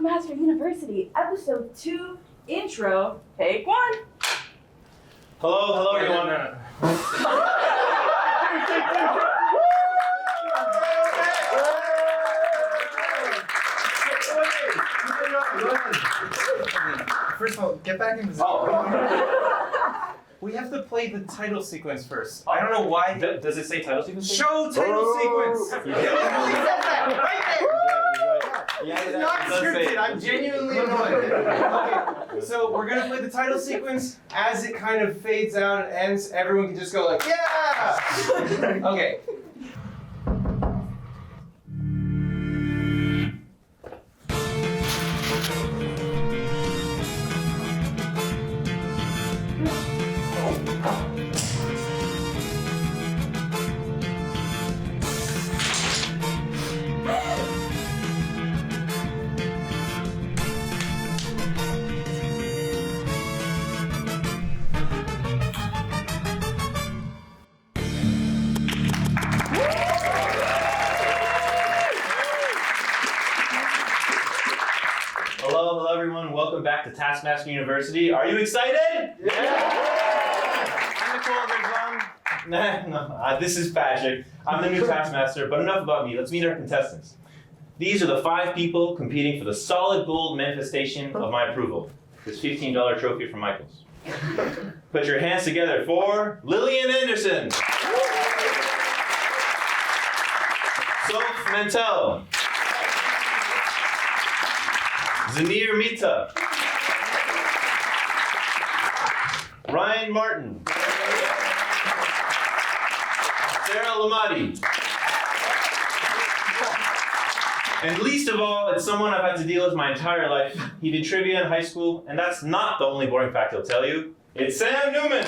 Taskmaster University, Episode 2, Intro, Take 1. Hello, everyone. First of all, get back in position. We have to play the title sequence first. I don't know why. Does it say title sequence? Show title sequence! It's not scripted. I'm genuinely annoyed. Okay, so we're gonna play the title sequence. As it kind of fades out and ends, everyone can just go like, yeah! Okay. Hello, everyone. Welcome back to Taskmaster University. Are you excited? Yeah! I'm Nicole. This is Patrick. I'm the new Taskmaster, but enough about me. Let's meet our contestants. These are the 5 people competing for the solid gold manifestation of my approval. This $15 trophy from Michaels. Put your hands together for Lillian Anderson. Soph Mantel. Zanir Mita. Ryan Martin. Sarah Lamati. And least of all, it's someone I've had to deal with my entire life. He did trivia in high school, and that's not the only boring fact he'll tell you. It's Sam Newman.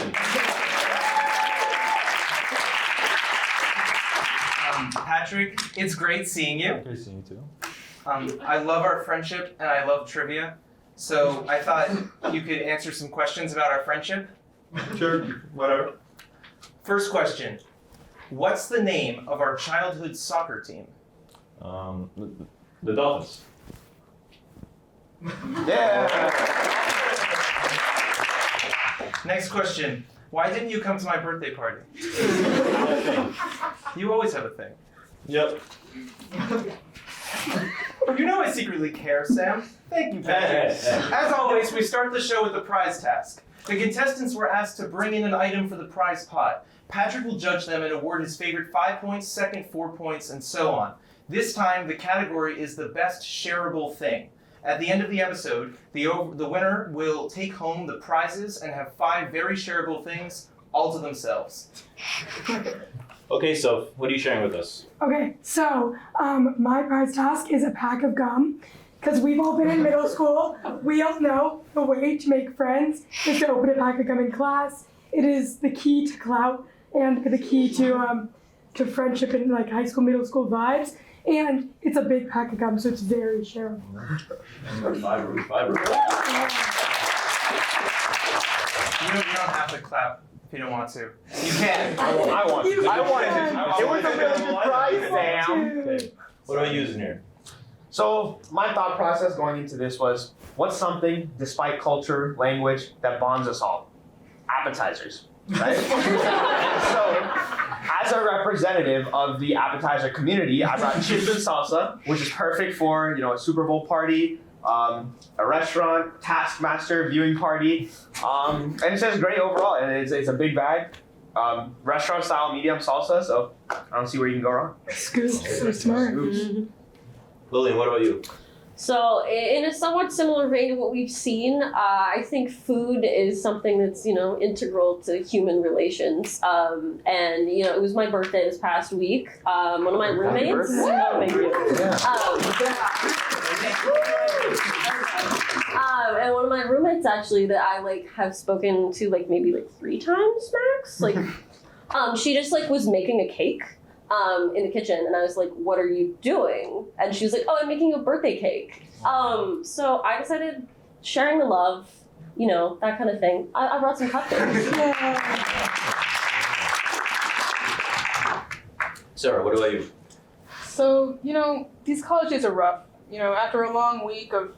Patrick, it's great seeing you. Great seeing you too. I love our friendship and I love trivia. So I thought you could answer some questions about our friendship. Sure, whatever. First question. What's the name of our childhood soccer team? The Dolphins. Yeah! Next question. Why didn't you come to my birthday party? You always have a thing. Yep. You know I secretly care, Sam. Thank you, Patrick. As always, we start the show with the prize task. The contestants were asked to bring in an item for the prize pot. Patrick will judge them and award his favorite 5 points, second 4 points, and so on. This time, the category is the best shareable thing. At the end of the episode, the winner will take home the prizes and have 5 very shareable things all to themselves. Okay, so what are you sharing with us? Okay, so my prize task is a pack of gum. Because we've all been in middle school, we all know the way to make friends is to open a pack of gum in class. It is the key to clout and the key to friendship and like high school, middle school vibes. And it's a big pack of gum, so it's very shareable. Fiber. You don't have to clap if you don't want to. You can. I want to. It was a really good prize, Sam. Okay. What do I use in here? So my thought process going into this was, what's something, despite culture, language, that bonds us all? Appetizers, right? So, as a representative of the appetizer community, I brought chips and salsa, which is perfect for a Super Bowl party, a restaurant, Taskmaster viewing party, and it says great overall. And it's a big bag, restaurant style medium salsa. So I don't see where you can go wrong. Scoops, so smart. Lillian, what about you? So in a somewhat similar vein to what we've seen, I think food is something that's, integral to human relations. And, it was my birthday this past week. One of my roommates. Oh, thank you. And one of my roommates actually that I have spoken to maybe 3 times max. She just was making a cake. In the kitchen, and I was like, what are you doing? And she was like, oh, I'm making a birthday cake. So I decided sharing the love, that kind of thing. I brought some cupcakes. Sarah, what about you? So, these college days are rough. After a long week of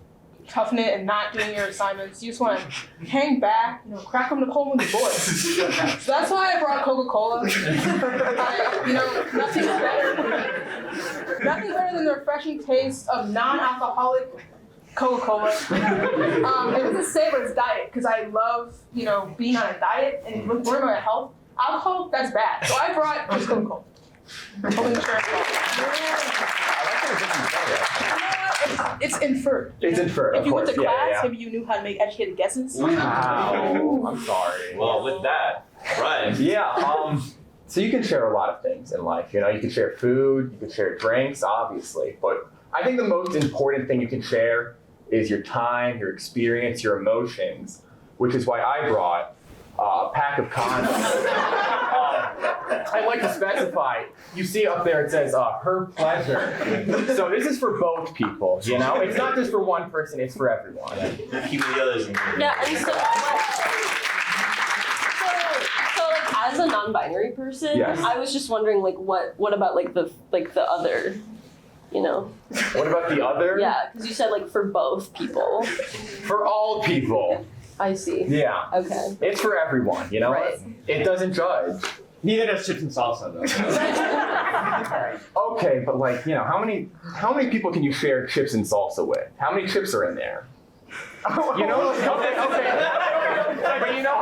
toughing it and not doing your assignments. You just want to hang back, crack them the cold with the boys. So that's why I brought Coca-Cola. Nothing better than the refreshing taste of non-alcoholic Coca-Cola. It was a Savers diet because I love, being on a diet and worrying about my health. Alcohol, that's bad. So I brought just Coca-Cola. It's inferred. It's inferred. If you went to course. class, maybe you knew how to make educated guesses. Wow. I'm sorry. Well, with that, Ryan. Yeah. So you can share a lot of things in life. You can share food, you can share drinks, obviously. But I think the most important thing you can share is your time, your experience, your emotions, which is why I brought a pack of condoms. I'd like to specify, you see up there it says, her pleasure. So this is for both people, It's not just for one person, it's for everyone. Keeping the others in here. Yeah, and so as a non-binary person, Yes. I was just wondering, what about the other, What about the other? Yeah, because you said for both people. For all people. I see. Yeah. Okay. It's for everyone, Right. It doesn't judge. Neither does chips and salsa, though. Okay, but how many people can you share chips and salsa with? How many chips are in there? Okay. But how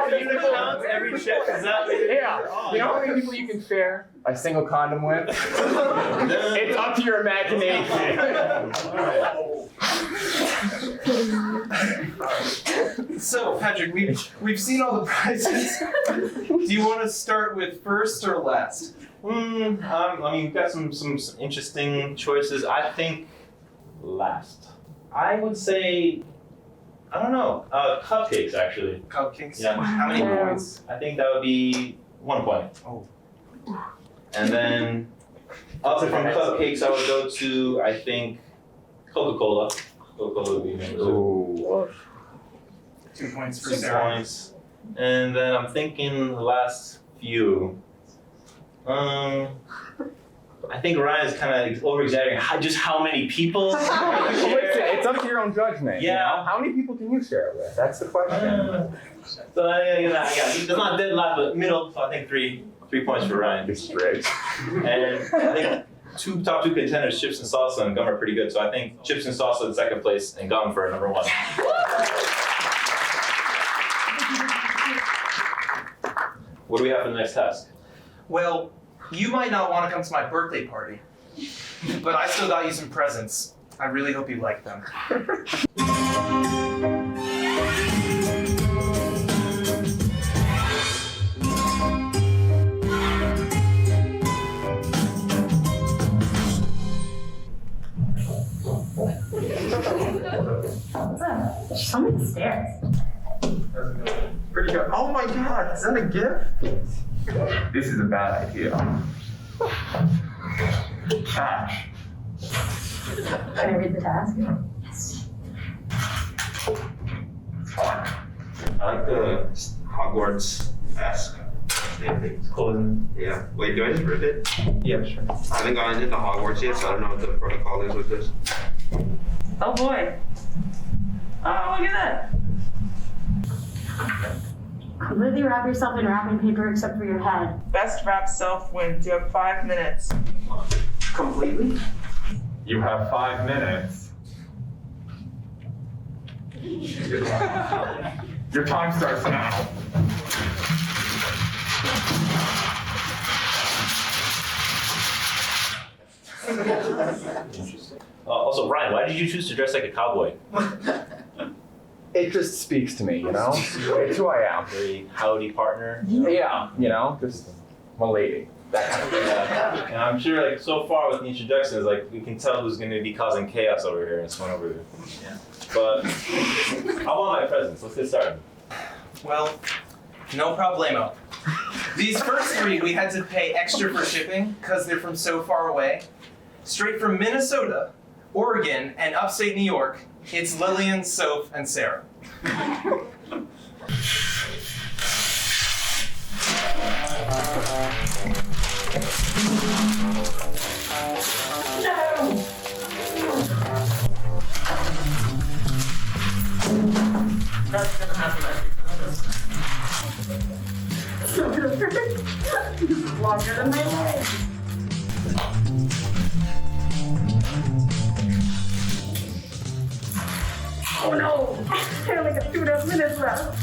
many people? Count every chip. Is that what you're Yeah. How many people you can share a single condom with? It's up to your imagination. So, Patrick, we've seen all the prizes. Do you want to start with first or last? we've got some interesting choices. I think last. I would say, I don't know, cupcakes actually. Cupcakes? Yeah. How many points? I think that would be 1 point. Oh. And then up from cupcakes, I would go to, I think, Coca-Cola. Coca-Cola would be number 2. Ooh. 2 points for 6 Sarah. points. And then I'm thinking the last few. I think Ryan's kind of over-exaggerating just how many people. Listen, it's up to your own judgment. Yeah. How many people can you share it with? That's the question. So it's not dead last, but middle. So I think 3 points for Ryan. This is great. And I think top two contenders, chips and salsa and gum, are pretty good. So I think chips and salsa in second place and gum for number 1. What do we have for the next task? Well, you might not want to come to my birthday party, but I still got you some presents. I really hope you like them. Someone stairs. Pretty good. Oh my God, is that a gift? This is a bad idea. Cash. Can I read the task? Yes. I like the Hogwarts esque. It's closing. Yeah. Wait, do I just rip it? Yeah, sure. I haven't gone into Hogwarts yet, so I don't know what the protocol is with this. Oh boy. Oh, look at that. Completely wrap yourself in wrapping paper except for your head. Best wrap self wins. You have 5 minutes. Completely? You have 5 minutes. Your time starts now. Also, Ryan, why did you choose to dress like a cowboy? It just speaks to me, It's who I am. Very howdy partner. Yeah, just my lady. That kind of thing. Yeah. And I'm sure, so far with the introductions, we can tell who's going to be causing chaos over here and this one over here. Yeah. But I want my presents. Let's get started. Well, no problemo. These first 3 we had to pay extra for shipping because they're from so far away. Straight from Minnesota, Oregon, and upstate New York, it's Lillian, Soph, and Sarah. That's gonna happen This is longer than my life. Oh no! I only got 2.5 minutes left.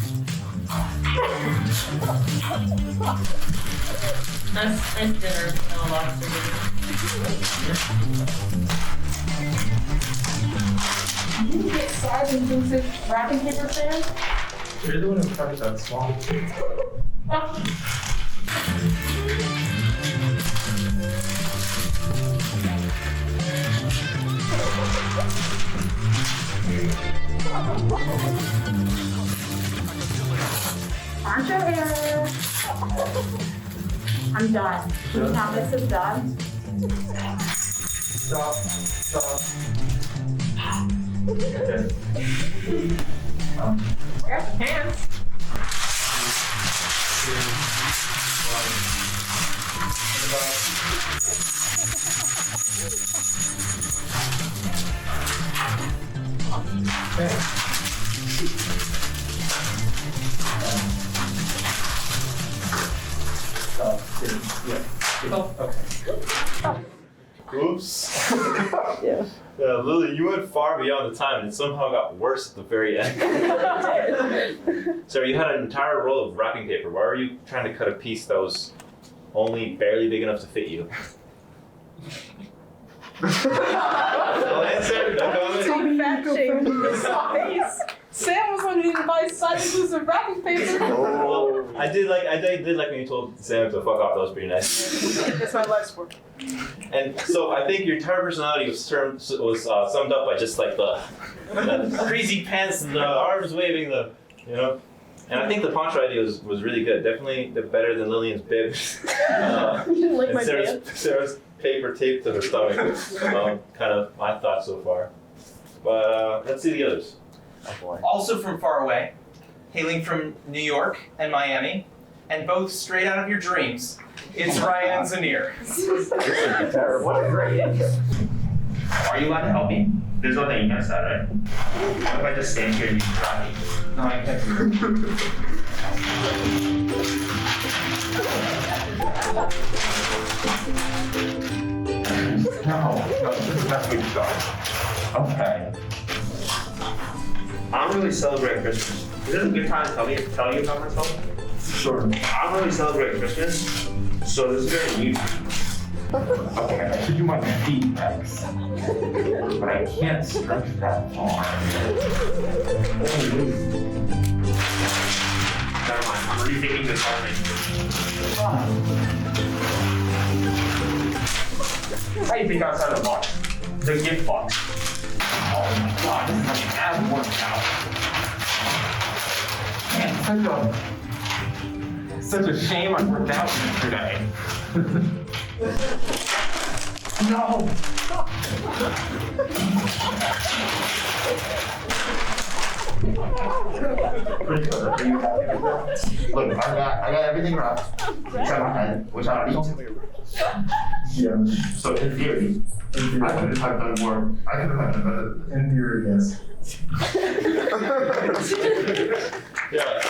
Nice dinner. No lobster dinner. You get sad and thinks it's wrapping paper fan? You're the one who carved that small. Aren't you here? I'm done. Now this is done. Stop. Where's the pants? Oops. Yeah. Lily, you went far beyond the time and it somehow got worse at the very end. So you had an entire roll of wrapping paper. Why were you trying to cut a piece that was only barely big enough to fit you? No answer? No comment? Fat shamed his face. Sam was one who didn't buy side-inclusive wrapping paper. Well, I did like when you told Sam to fuck off. That was pretty nice. That's my life's work. And so I think your entire personality was summed up by just like the crazy pants and the arms waving, you know. And I think the poncho idea was really good. Definitely better than Lillian's bib. You didn't like and my pants? Sarah's paper taped to her stomach. Kind of my thoughts so far. But let's see the others. Oh boy. Also from far away, hailing from New York and Miami, and both straight out of your dreams, it's Ryan Zanier. Terrible. What a great intro. Are you allowed to help me? There's nothing against that, right? What if I just stand here and you try? No, I can't. No, this is not good to start. Okay. I don't really celebrate Christmas. Is this a good time to tell you about myself? Sure. I don't really celebrate Christmas, so this is very new. Okay, I should do my feet next. But I can't stretch that far. Never mind, I'm rethinking this whole thing. How do you think outside the box? The gift box. Oh my god, this is like as worked out. Man, such a shame I worked out yesterday. No! Pretty good. Are you happy with that? Look, I got everything wrapped. Except my head, which I don't eat. Yeah. So in theory, I could have done more. I could have done better. In theory, yes. Yeah.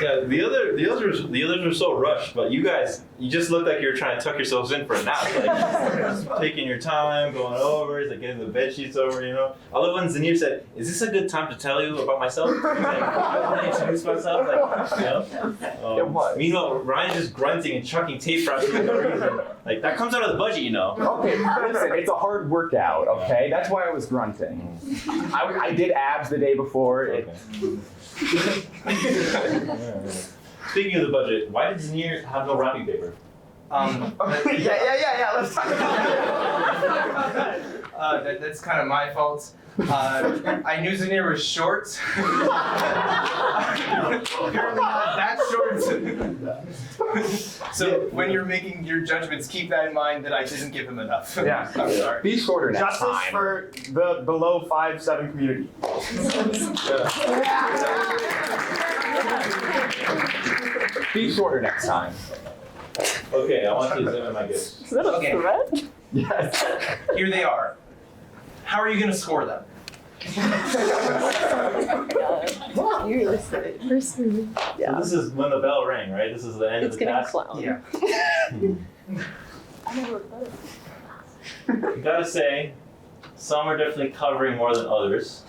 Yeah, the others were so rushed, but you guys, you just looked like you were trying to tuck yourselves in for a nap, like taking your time, going over, like getting the bed sheets over, you know. I love when Zanier said, "Is this a good time to tell you about myself?" Like, introduce myself, like, you know. It was. Meanwhile, Ryan's just grunting and chucking tape around for no reason. Like that comes out of the budget, you know. Okay, listen, it's a hard workout, okay? That's why I was grunting. I did abs the day before. Okay. Speaking of the budget, why did Zanier have no wrapping paper? Yeah. Let's talk about it. That's kind of my fault. I knew Zanier was short. Apparently not that short. So when you're making your judgments, keep that in mind that I didn't give him enough. Yeah. I'm sorry. Be shorter next Justice time. for the below 5'7" community. Be shorter next time. Okay, I want to examine my gifts. Okay. Threat? Yes. Here they are. How are you going to score them? You're listening. We're smooth. So this is when the bell rang, right? This is the end It's of the getting task. clown. Yeah. I never heard of I gotta say, some are definitely covering more than others.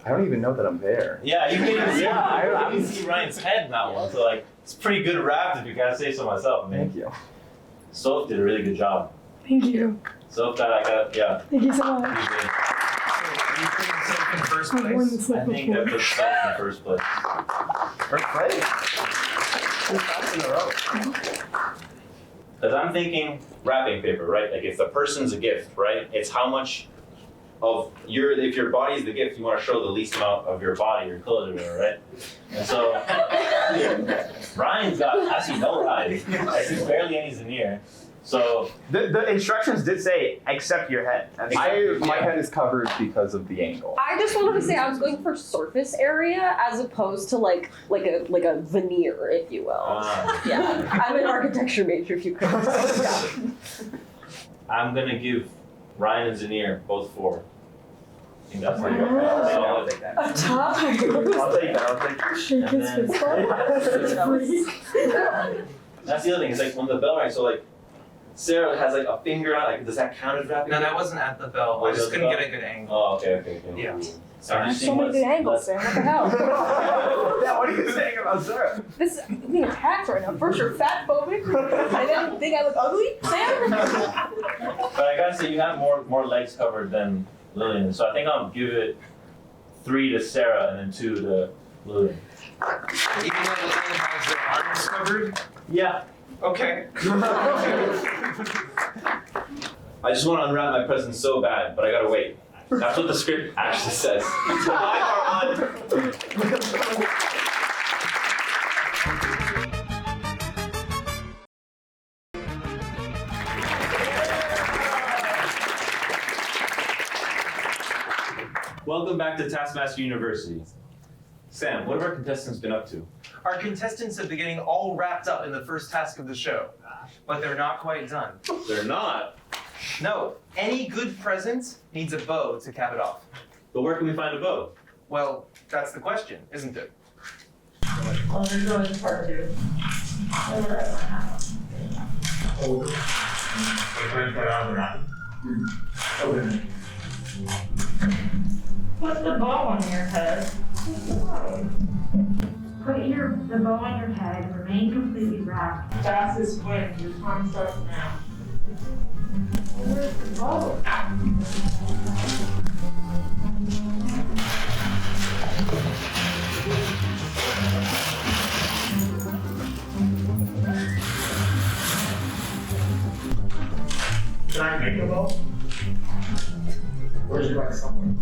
I don't even know that I'm there. Yeah, you can even see, Yeah, you can see Ryan's head in that one. So like, it's a pretty good rap if you gotta say so myself. I mean, Thank you. Soph did a really good job. Thank you. Soph yeah. Thank you so much. you did. Are you putting yourself in first I've worn place? this I look think before. that puts Soph in first place. First place. 2 times in a row. Because I'm thinking wrapping paper, right? Like if the person's a gift, right? It's how much of if your body's the gift, you want to show the least amount of your body, your clothes, or whatever, right? And so Ryan's got actually no eyes. He's barely any veneer. So The instructions did say, except your head. My head is covered because of the angle. I just wanted to say I was going for surface area as opposed to like a veneer, if you will. Yeah, I'm an architecture major, if you could. Yeah. I'm gonna give Ryan and Zanir both 4. I think that's like I'll solid. take that. A tie. I'll take that. Shake his And fist bump. That's the other thing. It's like when the bell rang. So like Sarah has like a finger on. Like does that count as wrapping? No, that paper? wasn't at the bell. Oh, I just was it couldn't the get a good angle. Oh, okay. Yeah. So I'm just So seeing many what's- good angles, Sam. What the hell? Yeah, what are you saying about Sarah? This is being attacked right now. First you're fat phobic, and then think I look ugly, Sam? But I gotta say, you have more legs covered than Lillian, so I think I'll give it 3 to Sarah and then 2 to Lillian. Even though Lillian has their arms covered? Yeah. Okay. I just want to unwrap my present so bad, but I gotta wait. That's what the script actually says. Bye, Carmine. Welcome back to Taskmaster University. Sam, what have our contestants been up to? Our contestants have been getting all wrapped up in the first task of the show, but they're not quite done. They're not. No, any good present needs a bow to cap it off. But where can we find a bow? Well, that's the question, isn't it? Well, there's always part 2. Put the bow on your head. Put the bow on your head and remain completely wrapped. Fastest wins. Your time's up now. Where's the bow? Can I make a bow? Where's your like somewhere?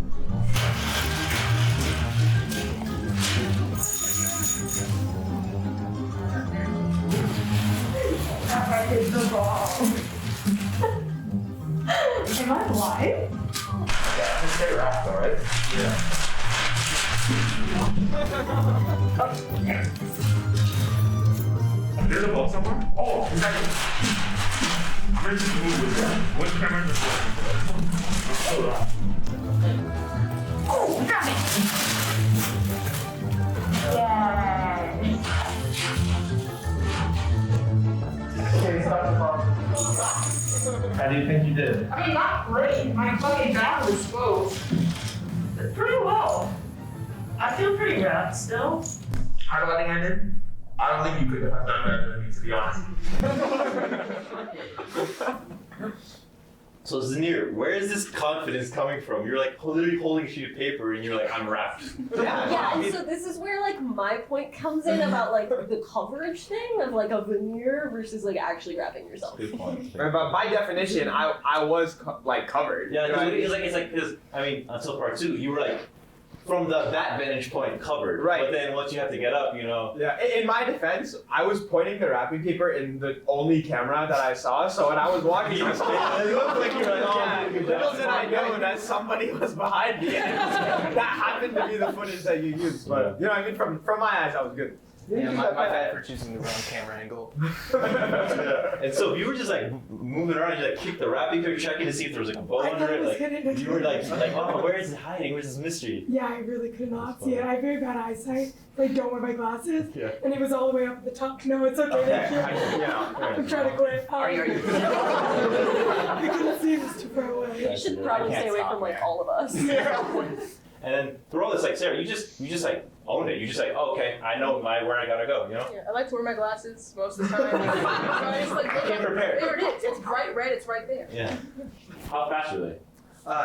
That is the ball. Am I alive? Yeah, just stay wrapped, alright? There's a bow somewhere? Oh, exactly. Where's this move with that? What camera is this? Oh, got it! Yay! Okay, stop the ball. How do you think you did? I mean, not great. My fucking back was exposed. Pretty well. I feel pretty wrapped still. How do I think I did? I don't think you could have done better than me, to be honest. So Zanir, where is this confidence coming from? You're like literally holding a sheet of paper and you're like, I'm wrapped. Yeah, so this is where like my point comes in about like the coverage thing of like a veneer versus like actually wrapping yourself. Good point. Right, but by definition, I was covered. Yeah, You know what I mean? it's like because I mean until part 2, you were like from that vantage point covered. Right. But then once you have to get up, you know. Yeah, in my defense, I was pointing the wrapping paper in the only camera that I saw, so when I was walking on stage, It looked like you were like, oh, yeah, little did I know that somebody was behind me, and that happened to be the footage that you used. But you know, what I mean, from my eyes, I was good. Yeah, my bad for choosing the wrong camera angle. And so you were just like moving around, you like kicked the wrapping paper, checking to see if there was like a bow I under thought it it. was Like hidden. you were like, oh, where is it hiding? Where's this mystery? Yeah, I really could not see it. I have very bad eyesight. I don't wear my glasses. Yeah. And it was all the way up at the top. No, it's okay. Thank you. I'm trying to quit. Are you? I couldn't see. It was too far away. You should probably stay away from like all of us. And then through all this, like Sarah, you just like owned it. You just like, oh, okay, I know where I gotta go. You know. Yeah, I like to wear my glasses most of the time. So I just like look Came prepared. there it is. It's bright red. It's right there. Yeah. How fast are they?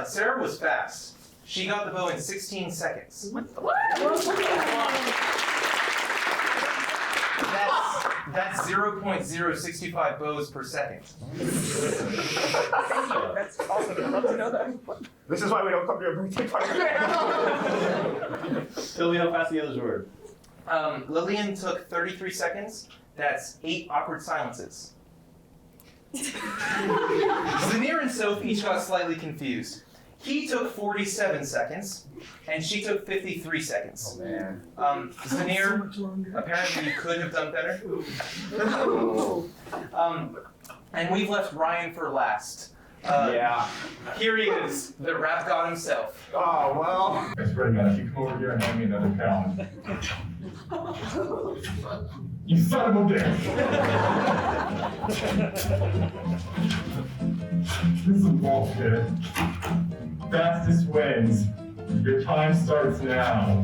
Sarah was fast. She got the bow in 16 seconds. That's 0.065 bows per second. That's awesome. I'd love to know that. This is why we don't come to your birthday party. Tell me how fast the others were. Lillian took 33 seconds. That's 8 awkward silences. Zanir and Soph each got slightly confused. He took 47 seconds, and she took 53 seconds. Oh man. Zanir, So much longer. apparently you could have done better. And we've left Ryan for last. Yeah. Here he is, the rap god himself. Oh well. I swear to God, if you come over here and hand me another challenge. You son of a bitch! This is bullshit. Fastest wins. Your time starts now.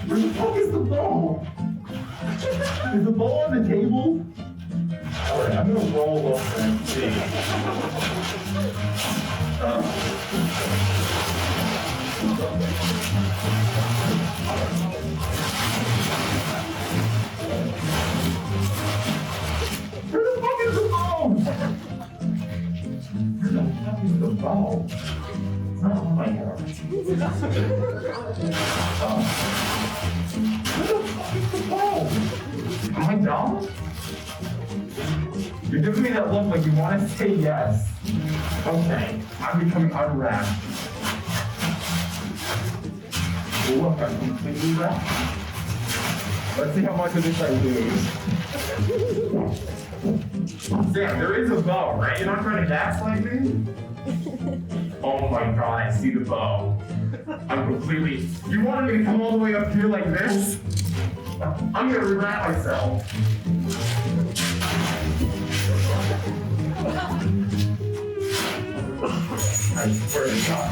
Where the fuck is the bow? Is the bow on the table? Alright, I'm gonna roll over and see. Where the fuck is the bow? Where the fuck is the bow? Oh my God. Where the fuck is the bow? Am I dumb? You're giving me that look like you want to say yes. Okay, I'm becoming unwrapped. Look, I'm completely wrapped. Let's see how much of this I lose. Sam, there is a bow, right? You're not trying to gaslight me? Oh my God, I see the bow. I'm completely. You wanted me to come all the way up here like this? I'm gonna rewrap myself. I swear to God.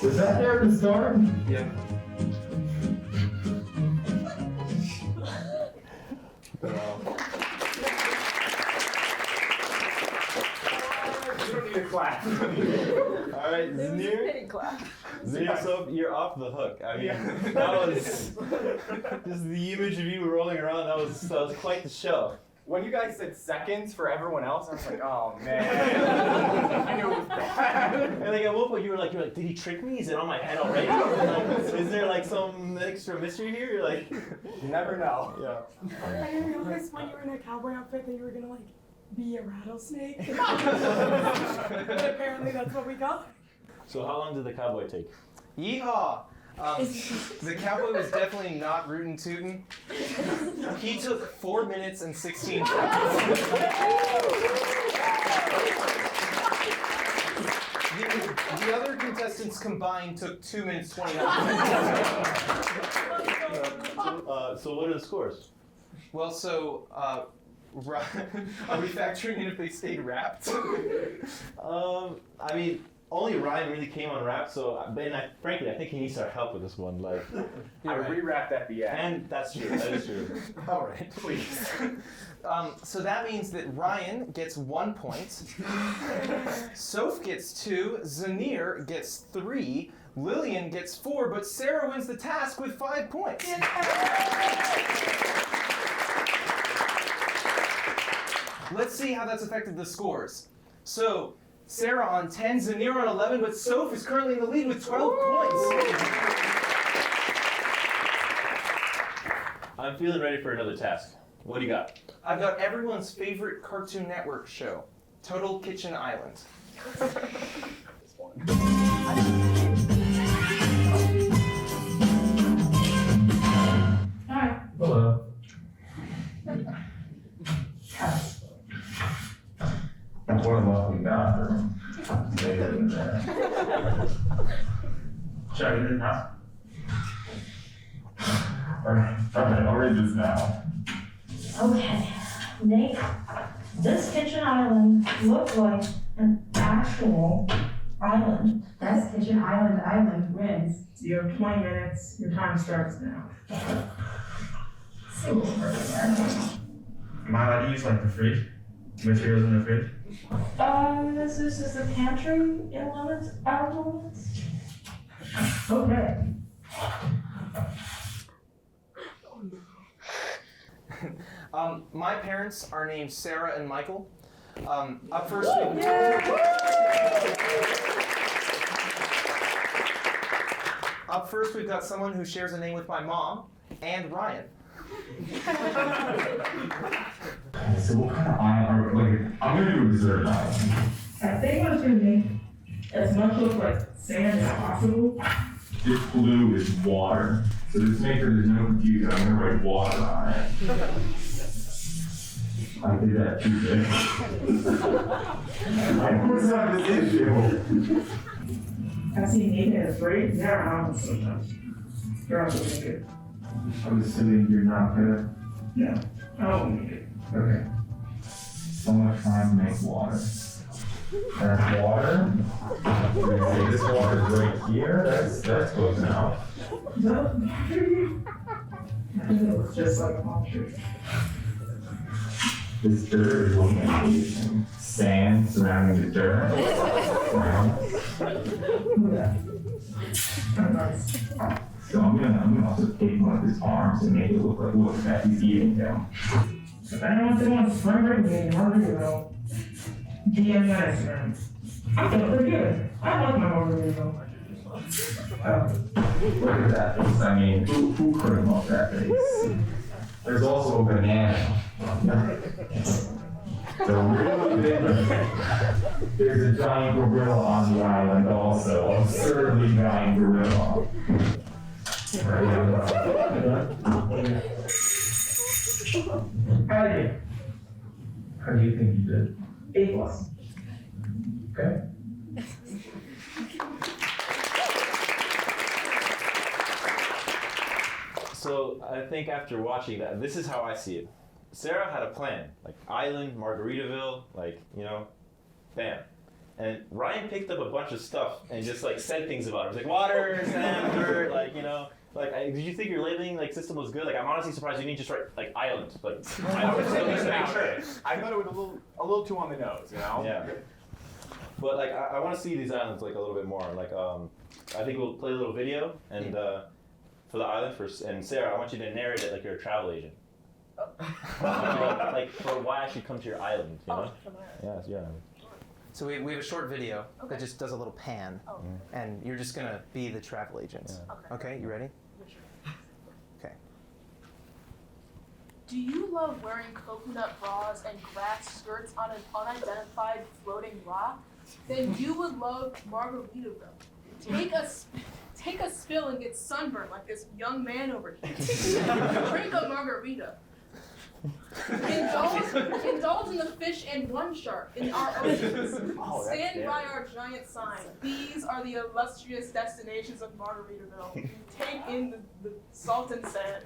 Was that there to start? Yeah. You don't need a clap. All right, Zanir, so you're off the hook. I mean, that was just the image of you rolling around. That was quite the show. When you guys said seconds for everyone else, I was like, oh man. I knew it was bad. And like at one point you were like, did he trick me? Is it on my head already? Like, is there like some extra mystery here? You're like, You never know. yeah. I didn't realize when you were in a cowboy outfit that you were gonna like be a rattlesnake. But apparently that's what we got. So how long did the cowboy take? Yeehaw! The cowboy was definitely not rootin' tootin'. He took 4 minutes and 16 seconds. The other contestants combined took 2 minutes 29 So what are the scores? Well, so, are we factoring in if they stayed wrapped? I mean, only Ryan really came on rap, so frankly, I think he needs our help with this one. Like, I rewrapped at the end. and that's true. That is true. All right, please. So that means that Ryan gets 1 point, Soph gets 2, Zanir gets 3, Lillian gets 4, but Sarah wins the task with 5 points. Let's see how that's affected the scores. So, Sarah on 10, Zanir on 11, but Soph is currently in the lead with 12 points. I'm feeling ready for another task. What do you got? I've got everyone's favorite Cartoon Network show, Total Kitchen Island. This one. What a lovely bathroom. Later in there. Should I read it now? Alright, I'll read this now. Okay, Nick, this kitchen island looks like an actual island. Best kitchen island wins. You have 20 minutes. Your time starts now. Single person. Am I allowed to use like the fridge? Materials in the fridge? This is the pantry in limits, out of limits. Okay. My parents are named Sarah and Michael. Up first, we've got someone who shares a name with my mom, and Ryan. So what kind of island, like, I'm gonna do a dessert island. I think what's gonna make as much look like sand as possible. This blue is water. So just make sure there's no confusion, I'm gonna write water on it. I did that too big. I was on this issue. I see Nathan is great. They're on sometimes. They're also make it. I'm assuming you're not gonna. Yeah, I'll make it. Okay. So much time to make water. That's water. We're gonna say this water is right here. That's close enough. No, I think it looks just like a palm tree. This dirt is looking at and sand surrounding the dirt. So I'm gonna also take one of his arms and make it look that he's eating them. If anyone wants to run me, Margaritaville, DM me on Instagram. I feel pretty good. I like my Margaritaville. Look at that face. I mean, who couldn't love that face? There's also a banana. So really big. There's a giant gorilla on the island also. Absurdly giant gorilla. How do you think you did? A+. Okay. So I think after watching that, this is how I see it. Sarah had a plan, like island, Margaritaville, like, you know, bam. And Ryan picked up a bunch of stuff and just like said things about it. It was like water, sand, dirt, like, you know. Like, did you think your labeling like system was good? Like, I'm honestly surprised you didn't just write like island. Like, island, just to make sure. I thought it was a little too on the nose, you know? Yeah. But like, I want to see these islands like a little bit more. Like, I think we'll play a little video and for the island and Sarah, I want you to narrate it like you're a travel agent. Like for why I should come to your island, you know? Yeah, yeah. So we have a short video that just does a little pan, and you're just gonna be the travel agent. Yeah. Okay, you ready? Okay. Do you love wearing coconut bras and grass skirts on an unidentified floating rock? Then you would love Margaritaville. Take a spill and get sunburned like this young man over here. Drink a margarita. Indulge in the fish and one shark in our oceans. Stand by our giant sign. These are the illustrious destinations of Margaritaville. Take in the salt and sand.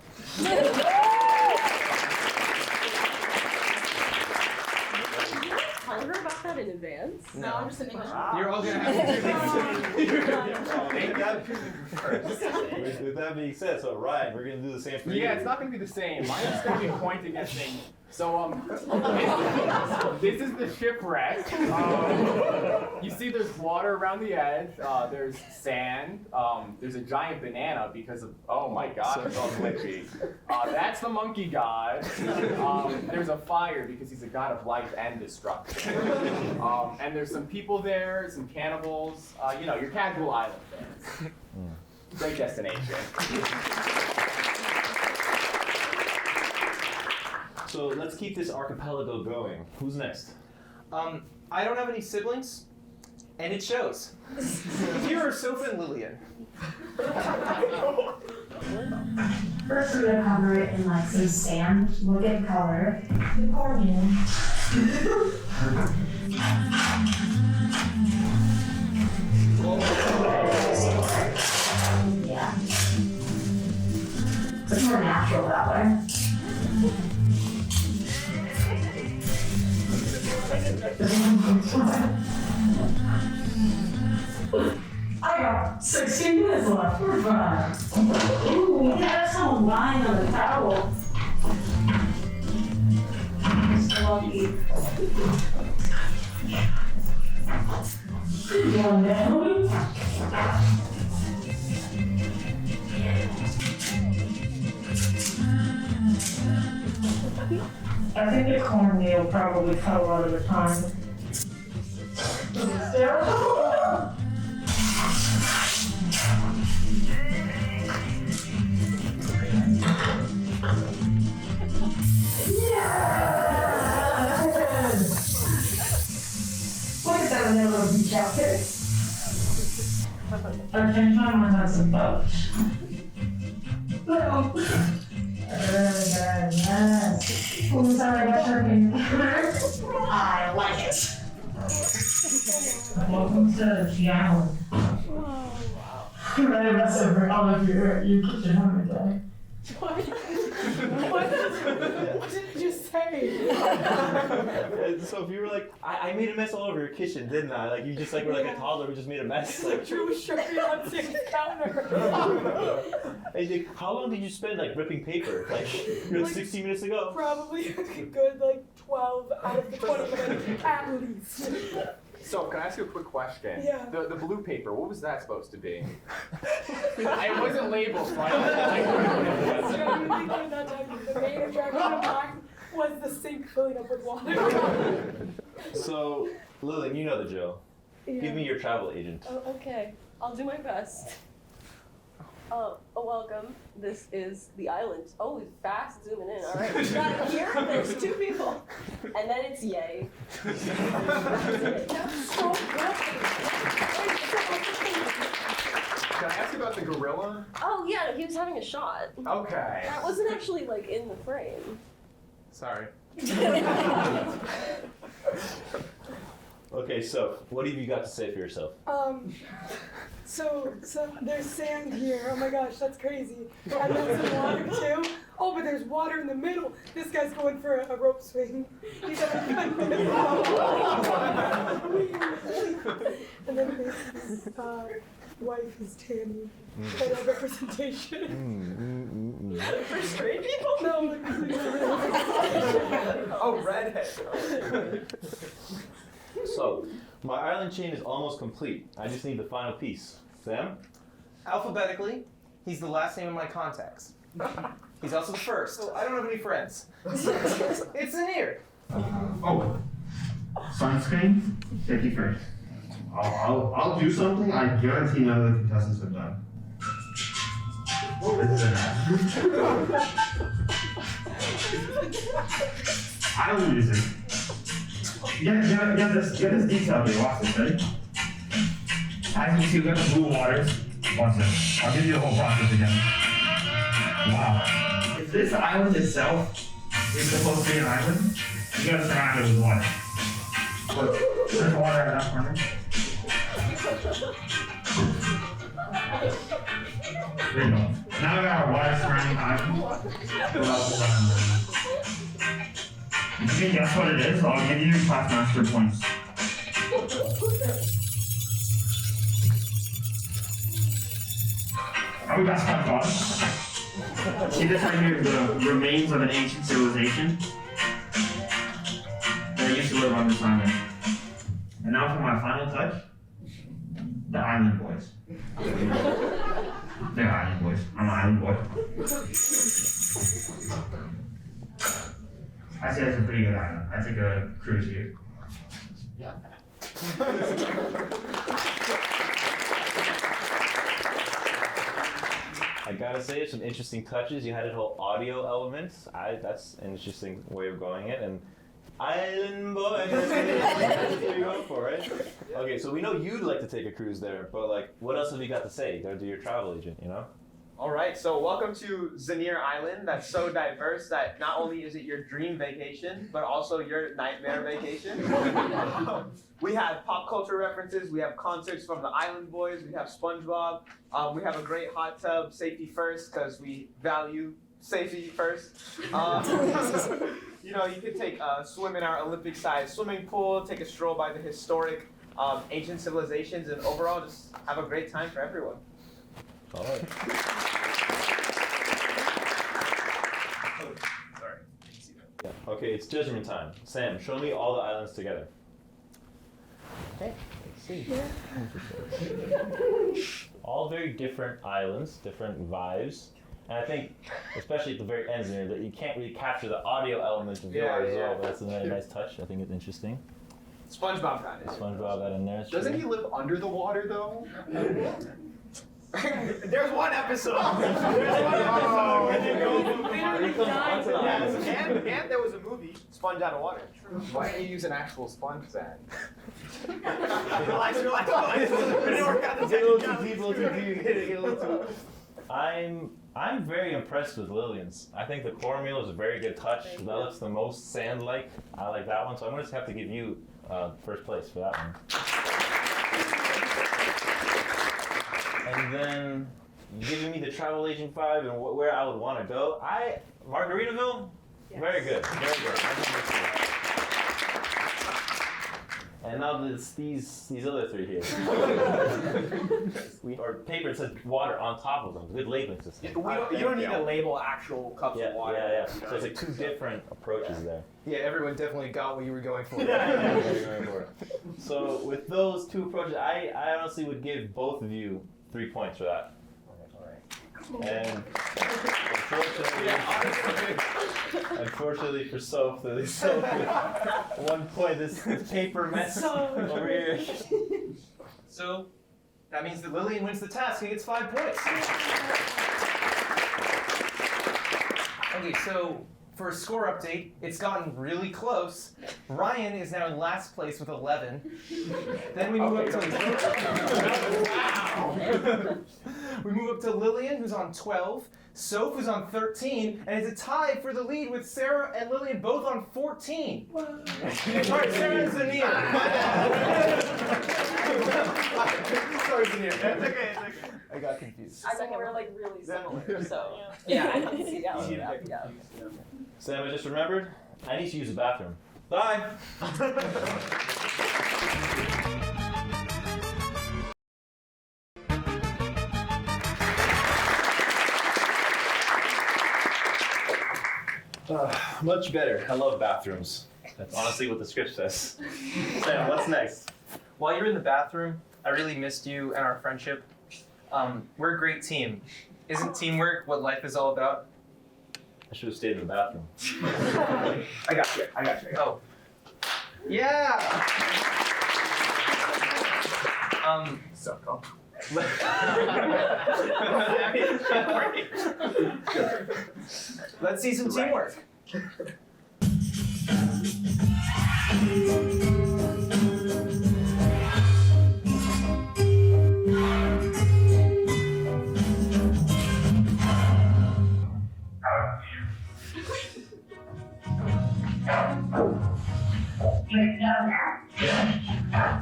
Tell her about that in advance. No, I'm just in English. You're all gonna have to With that being said, so Ryan, we're gonna do the same for you. Yeah, it's not going to be the same. Mine's going to be pointing at things. So, this is the shipwreck. You see there's water around the edge. There's sand. There's a giant banana because of, oh my gosh, it's all glitchy. That's the monkey god. There's a fire because he's a god of life and destruction. And there's some people there, some cannibals. You know, your casual island fans. Great destination. So let's keep this archipelago going. Who's next? I don't have any siblings, and it shows. Here are Sophie and Lillian. First, we're gonna cover it in like some sand. Look at color. The accordion. I got 16 minutes left. We're fine. Ooh, we got someone lying on the towel. So lucky. Going down. I think the cornmeal probably cut a lot of the time. Look at that little beach outfit. Our change my mind on some boats. No. I like it. Welcome to the island. Right, that's over all of your kitchen home today. What did you just say? So if you were like, I made a mess all over your kitchen, didn't I? Like you just like were like a toddler who just made a mess. Like Drew shook me on Sam's counter. Hey, like, how long did you spend like ripping paper? Like 60 minutes ago? Probably a good like 12 out of the 20 minutes at least. So, can I ask you a quick question? Yeah. The blue paper, what was that supposed to be? It wasn't labeled, so I don't know. The main attraction of mine was the sink filling up with water. So, Lillian, you know the drill. Yeah. Give me your travel agent. Oh, okay. I'll do my best. Welcome. This is the island. Oh, he's fast zooming in. All right. We got it here. There's 2 people. And then it's yay. That's so good. Can I ask you about the gorilla? Oh, yeah. He was having a shot. Okay. That wasn't actually like in the frame. Sorry. Okay, so what have you got to say for yourself? So there's sand here. Oh my gosh, that's crazy. And there's some water too. Oh, but there's water in the middle. This guy's going for a rope swing. He's having a good minute. And then his wife is Tammy. Better representation. For straight people? No. Oh, redhead. So, my island chain is almost complete. I just need the final piece. Sam? Alphabetically, he's the last name in my contacts. He's also the first. So I don't have any friends. It's an ear. Oh, sunscreen, safety first. I'll do something I guarantee none of the contestants have done. This is an island music. Get this detail here. Watch this, ready? As you see, we got the blue waters. Watch this. I'll give you the whole process again. Wow. If this island itself is supposed to be an island, you gotta surround it with water. Look, there's water at that corner. There you go. Now we got our water surrounding the island. What else is on there? If you can guess what it is, I'll give you Taskmaster points. Oh, we got SpongeBob. See this right here, the remains of an ancient civilization that used to live on this island. And now for my final touch, the Island Boys. They're Island Boys. I'm an Island Boy. I say that's a pretty good island. I take a cruise here. Yeah. I gotta say, it's some interesting touches. You had a whole audio element. That's an interesting way of going it. And Island Boy, that's what you're going for, right? Okay, so we know you'd like to take a cruise there, but like, what else have you got to say? You gotta do your travel agent, you know? All right, so welcome to Zanier Island. That's so diverse that not only is it your dream vacation, but also your nightmare vacation. We have pop culture references. We have concerts from the Island Boys. We have SpongeBob. We have a great hot tub, safety first, because we value safety first. You know, you could take a swim in our Olympic-sized swimming pool, take a stroll by the historic ancient civilizations, and overall just have a great time for everyone. All right. Sorry. Okay, it's judgment time. Sam, show me all the islands together. Okay, let's see. All very different islands, different vibes. And I think, especially at the very end there, that you can't really capture the audio element of yours as well, but that's a very nice touch. I think it's interesting. SpongeBob got it. SpongeBob got in there. it's Doesn't true. he live under the water though? There's one episode. There's one episode. And there was a movie, Sponge Out of Water. Why don't you use an actual sponge then? Relax. I'm very impressed with Lillian's. I think the cornmeal is a very good touch. That looks the most sand-like. I like that one, so I'm gonna just have to give you first place for that one. And then giving me the travel agent vibe and where I would want to go. Margaritaville, very good, very good. And now these other three here. Our paper says water on top of them. Good labeling system. You don't need to label actual cups of water. Yeah. So it's like two different approaches there. Yeah, everyone definitely got what you were going for. So with those two approaches, I honestly would give both of you 3 points for that. And unfortunately for Soph, with 1 point, this paper mess over here. So that means that Lillian wins the task and gets 5 points. Okay, so for a score update, it's gotten really close. Ryan is now in last place with 11. Then we move up to we move up to Lillian, who's on 12. Soph, who's on 13, and it's a tie for the lead with Sarah and Lillian both on 14. Sorry, Sarah and Zanir. Sorry, Zanir. It's okay. I got confused. I think we're like really similar, so Yeah. I can see that one. Yeah. Sam, I just remembered, I need to use the bathroom. Bye! Much better. I love bathrooms. That's honestly what the script says. Sam, what's next? While you're in the bathroom, I really missed you and our friendship. We're a great team. Isn't teamwork what life is all about? I should have stayed in the bathroom. I got you. Oh. Yeah! So cool. Let's see some teamwork.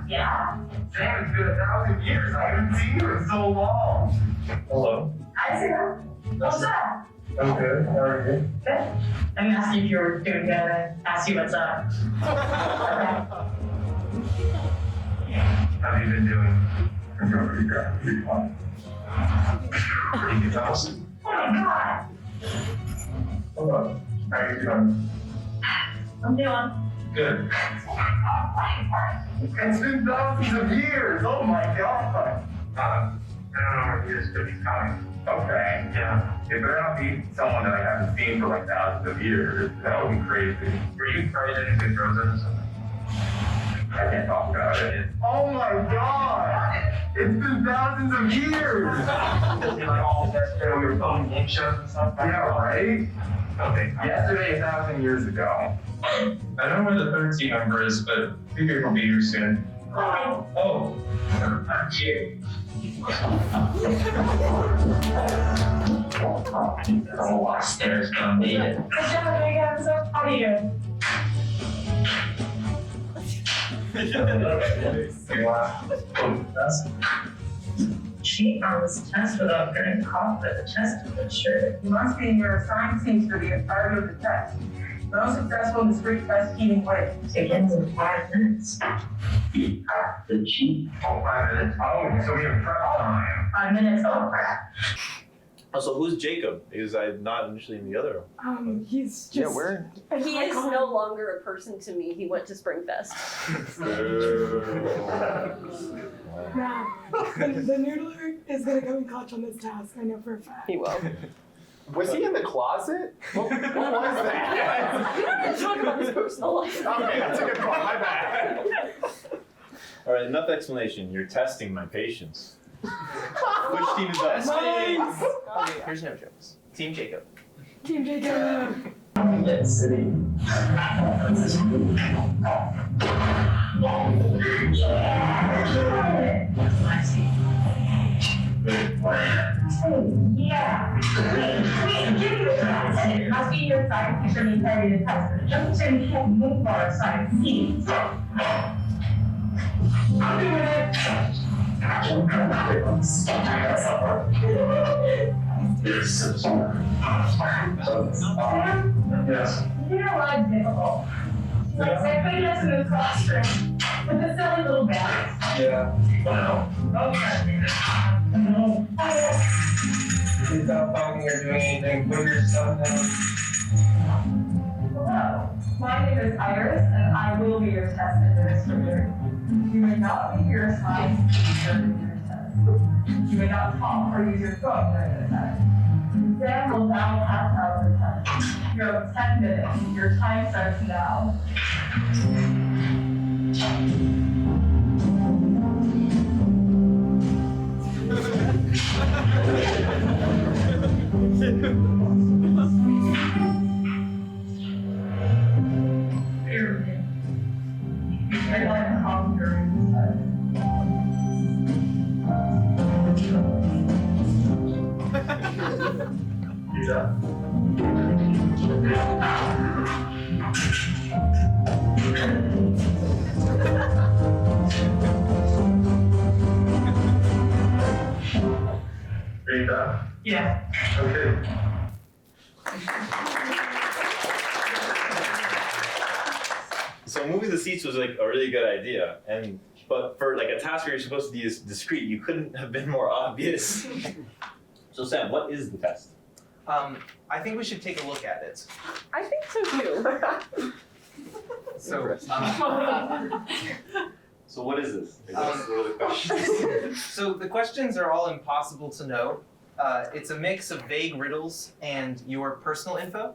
Yeah. Sam, it's been 1,000 years. I haven't seen you in so long. Hello. Hi, Sarah. What's up? I'm good. How are you? Good. I'm gonna ask you if you're doing good and ask you what's up. Okay. How have you been doing? I'm doing pretty good. Pretty fun. Pretty good, Thomas. Oh my God. Hello. How are you doing? I'm doing. Good. It's been thousands of years. Oh my God. I don't know where he is, but he's coming. Okay, yeah. It better not be someone that I haven't seen for like thousands of years. That would be crazy. Were you frozen if it frozen or something? I can't talk about it. Oh my God! It's been thousands of years! Like all that we were filming game shows and stuff? Yeah, right? Okay. Yesterday, 1,000 years ago. I don't know where the 13 number is, but I think it will be here soon. Oh. I'm cute. Oh, upstairs, come meet it. Good job, you guys. How are you doing? sheet on this test without getting caught by the test administrator. You must be in your assigned seats for the entirety of the test. No successful discrete test keeping way. Begins in 5 minutes. The cheat. Oh, 5 minutes. Oh, so we have prep time. 5 minutes, oh crap. Also, who's Jacob? Is I not initially in the other? He's just. Yeah, where? He is no longer a person to me. He went to Springfest. Yeah. The noodler is gonna come and clutch on this task. I know for a fact. He will. Was he in the closet? What was that? We don't have to talk about his personal life. Okay, that's a good call. My bad. All right, enough explanation. You're testing my patience. Which team is us? Nice. Okay, here's no jokes. Team Jacob. Team Jacob. Let's see. I see. Yeah. Wait, give me the test. It must be your side picture me carry the test. Just so you can't move our side seats. I'm doing it. Yes. You know what's difficult? Like, I put us in the classroom with the silly little bags. Yeah. Wow. Okay. No. Please stop talking or doing anything. Put your stuff down. Hello, my name is Iris, and I will be your test administrator. You may not be your assigned teacher during your test. You may not talk or use your phone during the test. Sam will now pass out the test. You have 10 minutes. Your time starts now. I'd like to call during the test. You done? Are you done? Yeah. Okay. So moving the seats was like a really good idea, but for like a task where you're supposed to be discreet, you couldn't have been more obvious. So Sam, what is the test? I think we should take a look at it. I think so too. So, So what is this? What are the questions? so the questions are all impossible to know. It's a mix of vague riddles and your personal info.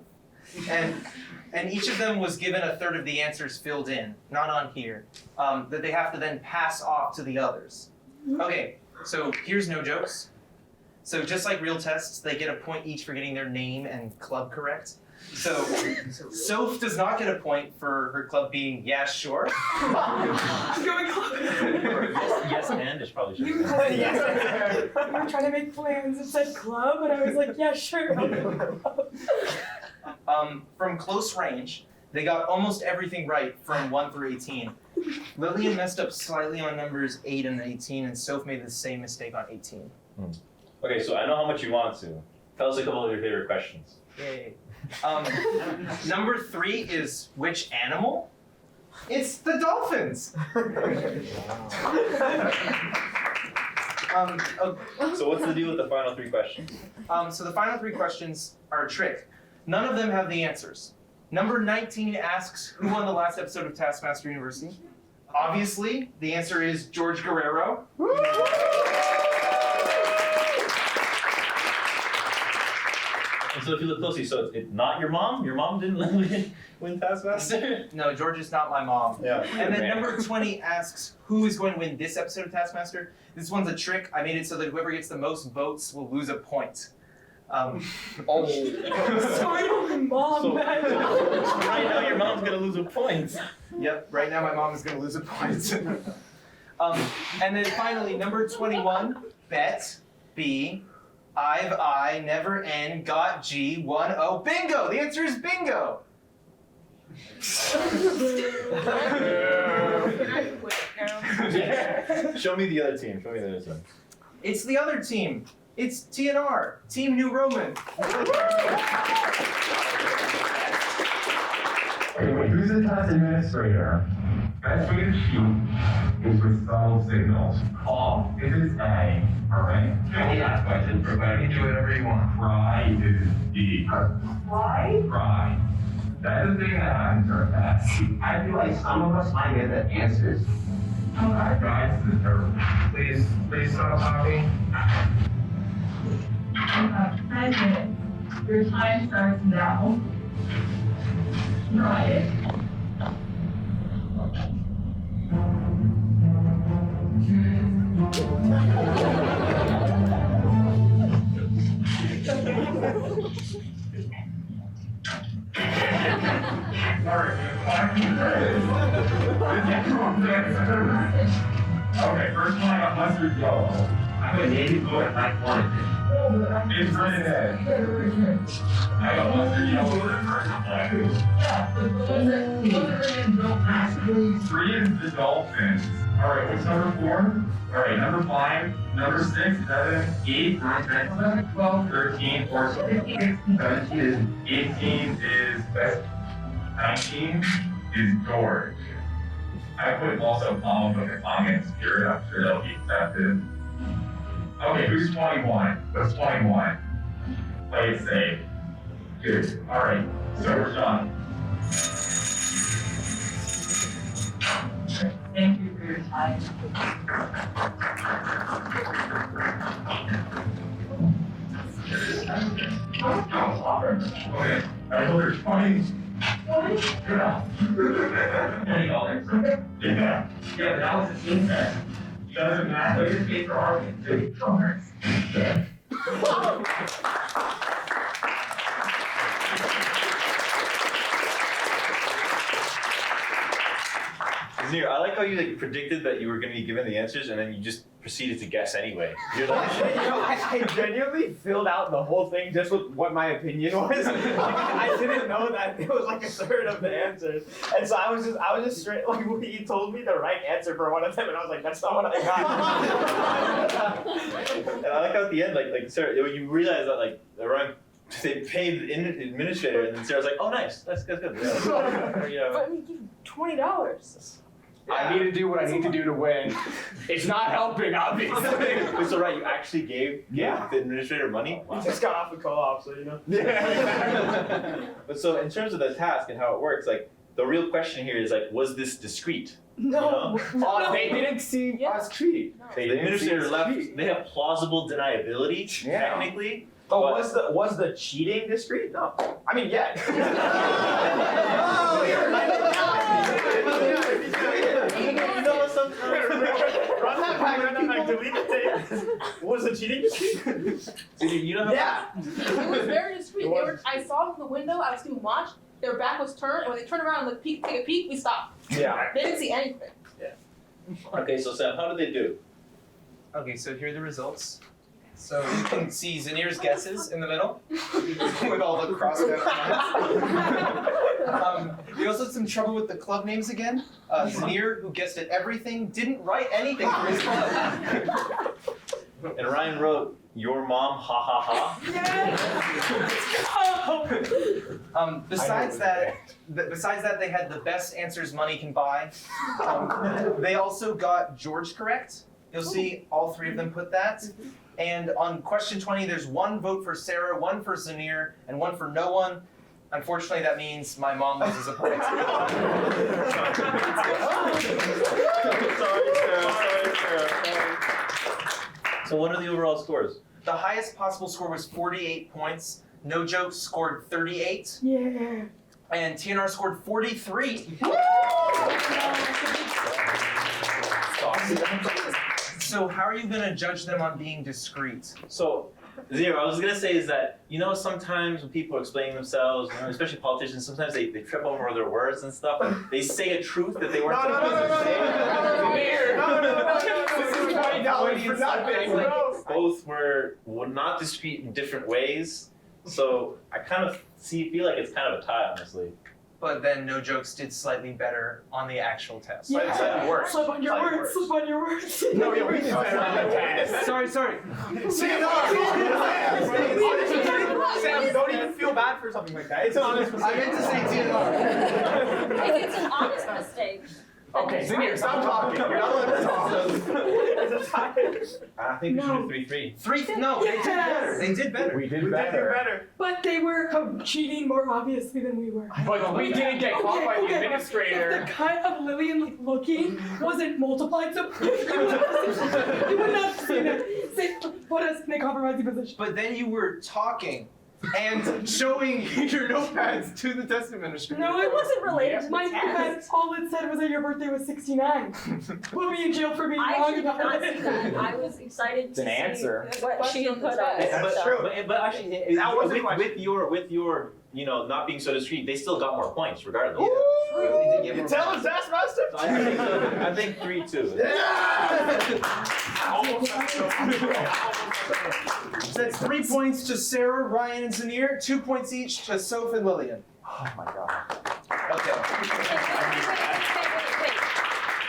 And each of them was given a third of the answers filled in, not on here, that they have to then pass off to the others. Okay, so here's no jokes. So just like real tests, they get a point each for getting their name and club correct. So Soph does not get a point for her club being yeah, sure. Yes, and is probably You sure. were trying to make plans and said club, and I was like, yeah, sure. From close range, they got almost everything right from 1 through 18. Lillian messed up slightly on numbers 8 and 18, and Soph made the same mistake on 18. Okay, so I know how much you want to. Tell us a couple of your favorite questions. Yay. Number 3 is which animal? It's the dolphins. So what's the deal with the final 3 questions? So the final 3 questions are a trick. None of them have the answers. Number 19 asks who won the last episode of Taskmaster University. Obviously, the answer is George Guerrero. And so if you look closely, so it's not your mom? Your mom didn't win Taskmaster? No, George is not my mom. Yeah. And then number 20 asks who is going to win this episode of Taskmaster. This one's a trick. I made it so that whoever gets the most votes will lose a point. So I don't mom. So right now your mom's gonna lose a point. Yep, right now my mom is going to lose a point. And then finally, number 21, bet, B, I've I, never N, got G, 1, O, bingo! The answer is bingo! Show me the other team. Show me the other team. It's the other team. It's TNR, Team New Roman. Anyway, who's the test administrator? Best way to cheat is with subtle signals. Call if it's A, alright? Last question, everybody can do whatever you want. Cry is D. Why? Cry. That's the thing that happens during tests. I feel like some of us might get the answers. Guys, this is terrible. Please stop talking. You have 5 minutes. Your time starts now. Try it. Okay, first one I got mustard yellow. I'm gonna navy blue and like one. It's green red. I got mustard yellow for the first one. 3 is the dolphins. Alright, what's number 4? Alright, number 5, number 6, 7, 8, 9, 10, 11, 12, 13, 14, 15, 17 is 18 is best. 19 is George. I put also Palm of the Common Spirit. I'm sure they'll be accepted. Okay, who's 21? What's 21? Play it safe. Good. Alright, so we're done. Thank you for your time. Okay, I told her 20. Yeah. $20. Yeah. Yeah, but that was the team test. Doesn't matter. We just paid for our $2. Yeah. Zir, I like how you like predicted that you were going to be given the answers, and then you just proceeded to guess anyway. You're like, I genuinely filled out the whole thing just with what my opinion was. I didn't know that it was like a third of the answers, and so I was just straight like he told me the right answer for one of them, and I was like, that's not what I got. and I like how at the end, like Sarah, when you realize that like around they paid the administrator, and then Sarah's like, oh nice, that's good. Yeah. You know. But I mean, $20. I need to do what I need to do to win. It's not helping, obviously. So right, you actually gave the administrator money? He just got off the co-op, so you know. Yeah. But so in terms of the task and how it works, like the real question here is like, was this discreet? No. You know? They didn't see us treat. The administrator left. They have plausible deniability, technically. Oh, was the cheating discreet? No. I mean, yeah. Run that back, delete the tape. Was the cheating discreet? You don't have It was very discreet. I saw them from the window. I was being watched. Their back was turned, and when they turned around and take a peek, we stopped. Yeah. They didn't see anything. Okay, so Sam, how did they do? Okay, so here are the results. So you can see Zanir's guesses in the middle with all the crossed out lines. We also had some trouble with the club names again. Zanir, who guessed at everything, didn't write anything for his club. And Ryan wrote, "Your mom, ha ha ha." Besides that, they had the best answers money can buy. They also got George correct. You'll see all 3 of them put that. And on question 20, there's 1 vote for Sarah, 1 for Zanir, and 1 for no one. Unfortunately, that means my mom loses a point. Sorry, Sarah. So what are the overall scores? The highest possible score was 48 points. No Joke scored 38. Yeah. And TNR scored 43. So how are you going to judge them on being discreet? So, Zero, I was going to say is that, you know, sometimes when people are explaining themselves, you know, especially politicians, sometimes they trip over their words and stuff, and they say a truth that they weren't supposed to say. Both were not discreet in different ways, so I kind of feel like it's kind of a tie, honestly. but then No Jokes did slightly better on the actual test. Yeah. Slightly worse. Slip on your Slightly words. worse. Slip on your words. No, yeah, we did better on the test. Sorry. Sam, don't even feel bad for something like that. It's an honest mistake. I meant to say DNR. If it's an honest mistake. Okay, Zanir, stop talking. You're not allowed to talk. I think we should do 3-3. No, they did better. They did better. We did better. But they were cheating more obviously than we were. But we didn't get caught by the administrator. If the cut of Lillian like looking wasn't multiplied, so you would not have seen it. Put us in a compromising position. But then you were talking and showing your notepads to the test administrator. No, it wasn't related to my my test. All it said was that your birthday was 69. We'll be in jail for being I wrong did about not it. see that. I was excited to It's an answer. see what she had put on it. But, so. but actually, That wasn't with your not being so discreet, they still got more points regardless. You tell us, Taskmaster? So I think 3-2. So that's 3 points to Sarah, Ryan, and Zanir, 2 points each to Soph and Lillian. Oh my god. Okay. Wait.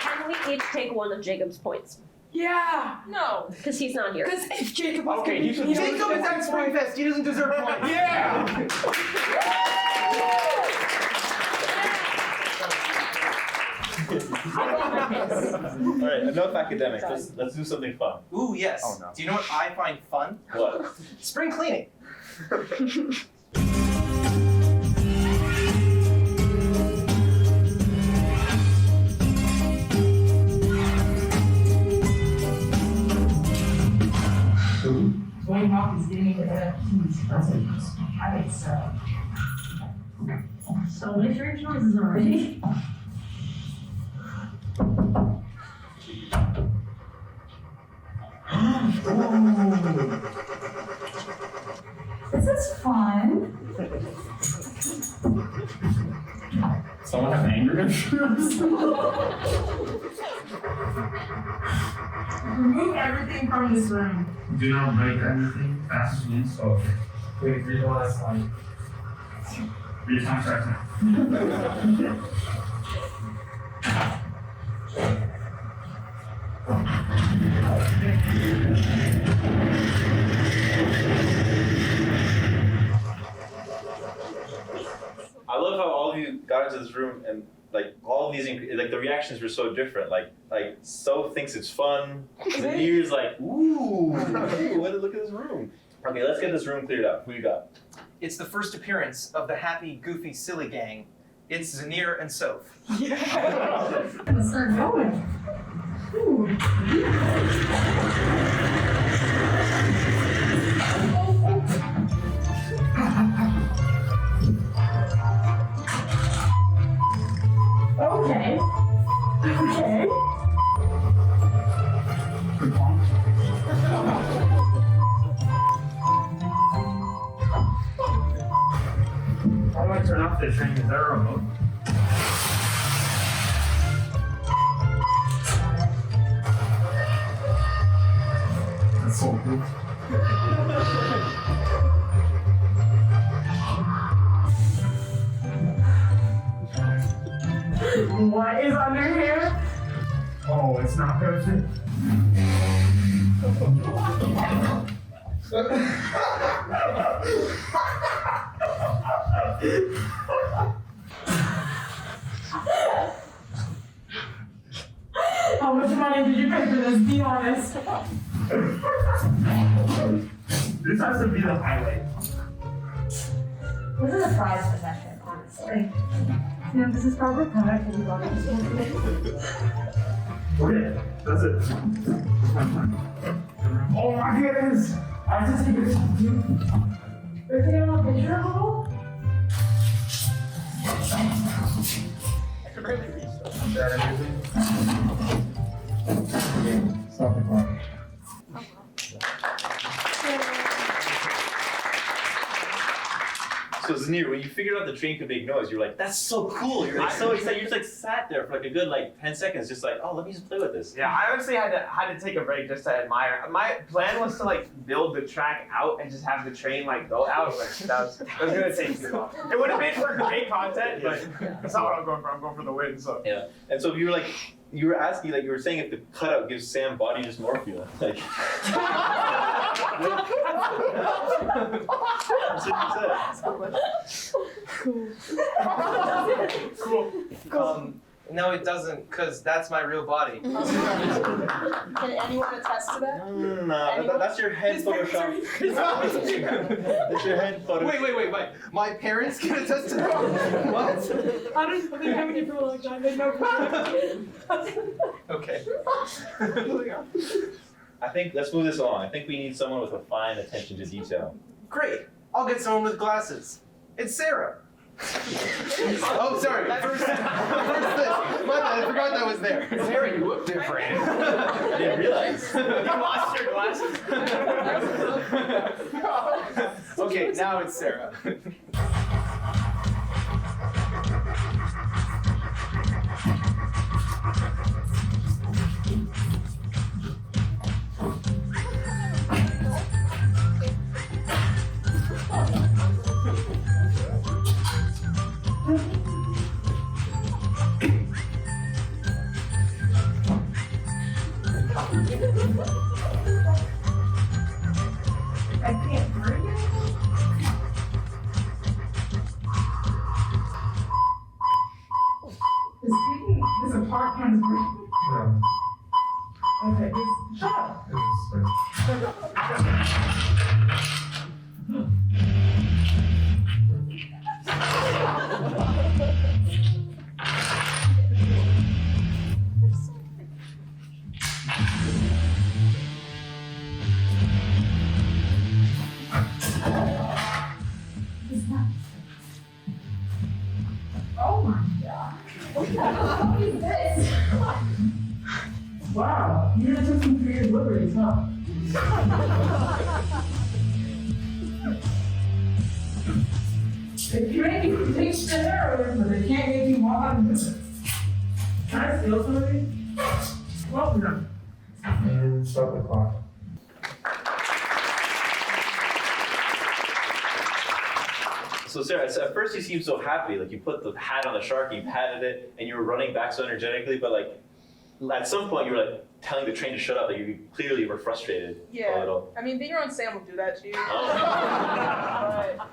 Can we each take one of Jacob's points? Yeah. No. Because he's not here. Because if Jacob was Okay, gonna you should- be Jacob is at Springfest. He doesn't deserve points. Yeah! Alright, enough academics. Let's do something fun. Ooh, yes. Oh, no. Do you know what I find fun? What? Spring cleaning. Wayne Hawkins getting into NFTs presents. I think so. So what is your choices already? This is fun. Someone have anger issues? Remove everything from this room. Do not break anything. Fast and so. Wait, read the last line. Your time starts now. I love how all of you got into this room and like all of these the reactions were so different. Like Soph thinks it's fun. Zanir's like, ooh, look at this room. Okay, let's get this room cleared up. Who you got? It's the first appearance of the happy, goofy, silly gang. It's Zanir and Soph. Let's start going. Ooh. Okay. How do I turn off this thing? Is there a remote? That's so cool. What is under here? Oh, it's not perfect. How much money did you pay for this? Be honest. This has to be the highlight. This is a prize possession, honestly. Yeah, this is proper product and you Okay, that's it. Oh my goodness! I have to take a picture of you. We're taking a picture of all? I can barely reach though. Is that everything? Stop the clock. So Zanir, when you figured out the train could make noise, you're like, that's so cool. You're like so excited. You just like sat there for like a good like 10 seconds, just like, oh, let me just play with this. Yeah, I honestly had to take a break just to admire. My plan was to like build the track out and just have the train like go out, but that was gonna take too long. It would have been for great content, but that's not what I'm going for. I'm going for the win. So yeah. And so you were like, you were asking, like you were saying, if the cutout gives Sam body dysmorphia, like. That's what you said. Cool. No, it doesn't, because that's my real body. Can anyone attest to that? No, that's your head Photoshop. That's your head Photoshop. Wait. My parents can attest to that? What? I don't think I've been for a long time. They know. Okay. I think, let's move this along. I think we need someone with a fine attention to detail. Great. I'll get someone with glasses. It's Sarah. Oh, sorry. First this. My bad. I forgot that was there. Sarah, you look different. I didn't realize. You lost your glasses. Okay, now it's Sarah. I can't breathe. Is taking this apart kind of breathing? No, Okay, just shut up. it was Oh my god. What is this? Wow, you guys took some creative liberties, huh? They can't even teach the heroin, but they can't make you walk out of business. Can I steal some of these? Well, no. And stop the clock. So Sarah, at first you seemed so happy, like you put the hat on the shark, you patted it, and you were running back so energetically, but like, at some point you were like telling the train to shut up, like you clearly were frustrated a Yeah. little. I mean, being around Sam will do that to you. Oh. But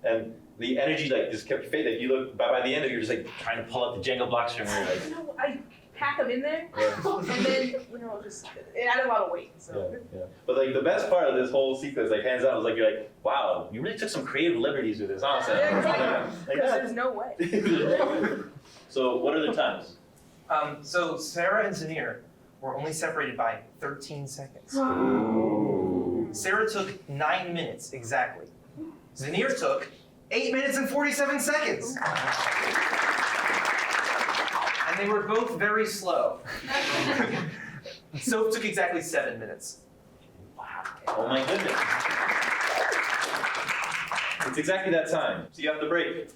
And the energy like just kept fading. Like you look, by the end of it, you're just like trying to pull up the Jenga blocks from where you're like, you know, I pack them in there, yeah. and then just it added a lot of weight. So. Yeah. But like the best part of this whole sequence, like hands down, was like you're like, wow, you really took some creative liberties with this, honestly. Yeah, exactly. Like, Because there's no way. So what are the times? So Sarah and Zanir were only separated by 13 seconds. Sarah took 9 minutes exactly. Zanir took 8 minutes and 47 seconds. And they were both very slow. Soph took exactly 7 minutes. Oh my goodness. It's exactly that time. So you have to break.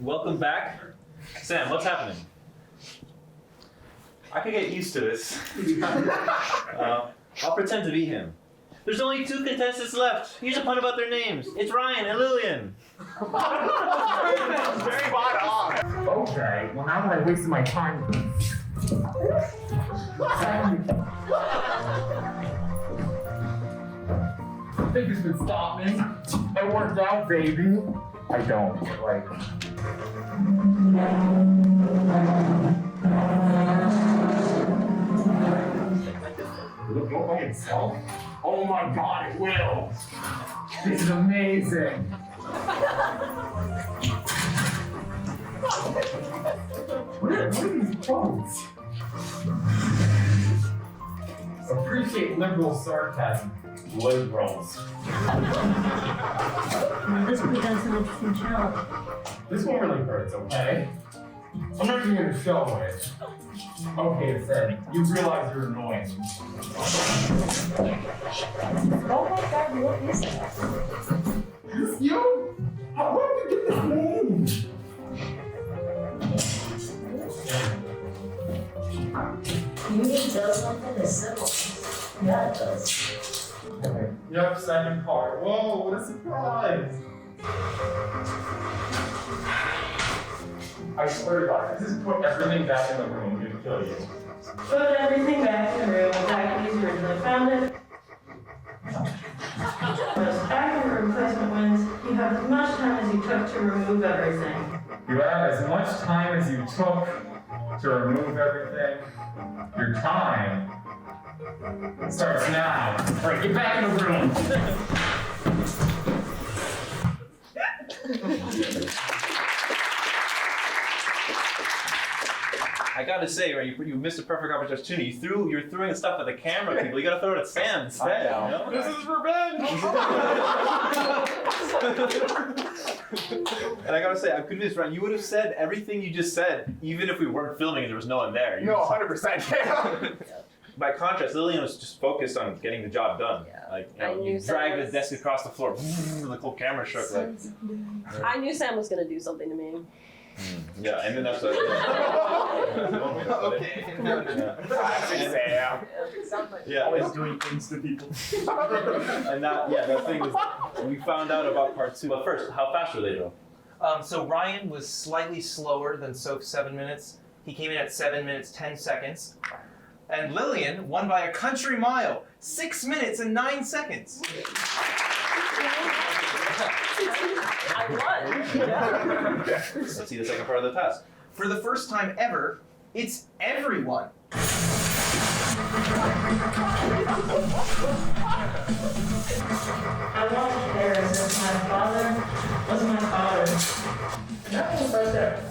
Welcome back. Sam, what's happening? I could get used to this. I'll pretend to be him. There's only 2 contestants left. Here's a pun about their names. It's Ryan and Lillian. Very spot on. Okay, well now that I wasted my time. I think this would stop me. It worked out, baby. I don't, like. Will it go by itself? Oh my god, it will! This is amazing! What are these quotes? Appreciate liberal sarcasm. Liberals. This one does an interesting challenge. This one really hurts, okay? I'm not here to show it. Okay, Fred, you realize you're annoying. Oh my god, what is that? You? Where did you get this name? Union does something as simple. Yeah, it does. Okay. Yep, second part. Whoa, what a surprise! I swear to God, if just put everything back in the room, it'd kill you. Put everything back in the room exactly as you originally found it. Most accurate replacement wins. You have as much time as you took to remove everything. You have as much time as you took to remove everything. Your time starts now. All right, get back in the room. I gotta say, right, you missed a perfect opportunity. You're throwing stuff at the camera, people. You gotta throw it at Sam instead. You know? This is revenge! And I gotta say, I'm convinced, Ryan, you would have said everything you just said, even if we weren't filming and there was no one there. No, 100%. Yeah. By contrast, Lillian was just focused on getting the job done. Yeah. Like, I knew you Sam dragged the was- desk across the floor, the whole camera shook. Like, I knew Sam was gonna do something to me. yeah, and then that's Okay. yeah, Always doing things to people. and that thing is, we found out about part 2. But first, how fast were they though? So Ryan was slightly slower than Soph's 7 minutes. He came in at 7 minutes 10 seconds. And Lillian won by a country mile, 6 minutes and 9 seconds. I won. Let's see the second part of the task. For the first time ever, it's everyone. I want to Paris as my father was my father. That was right there.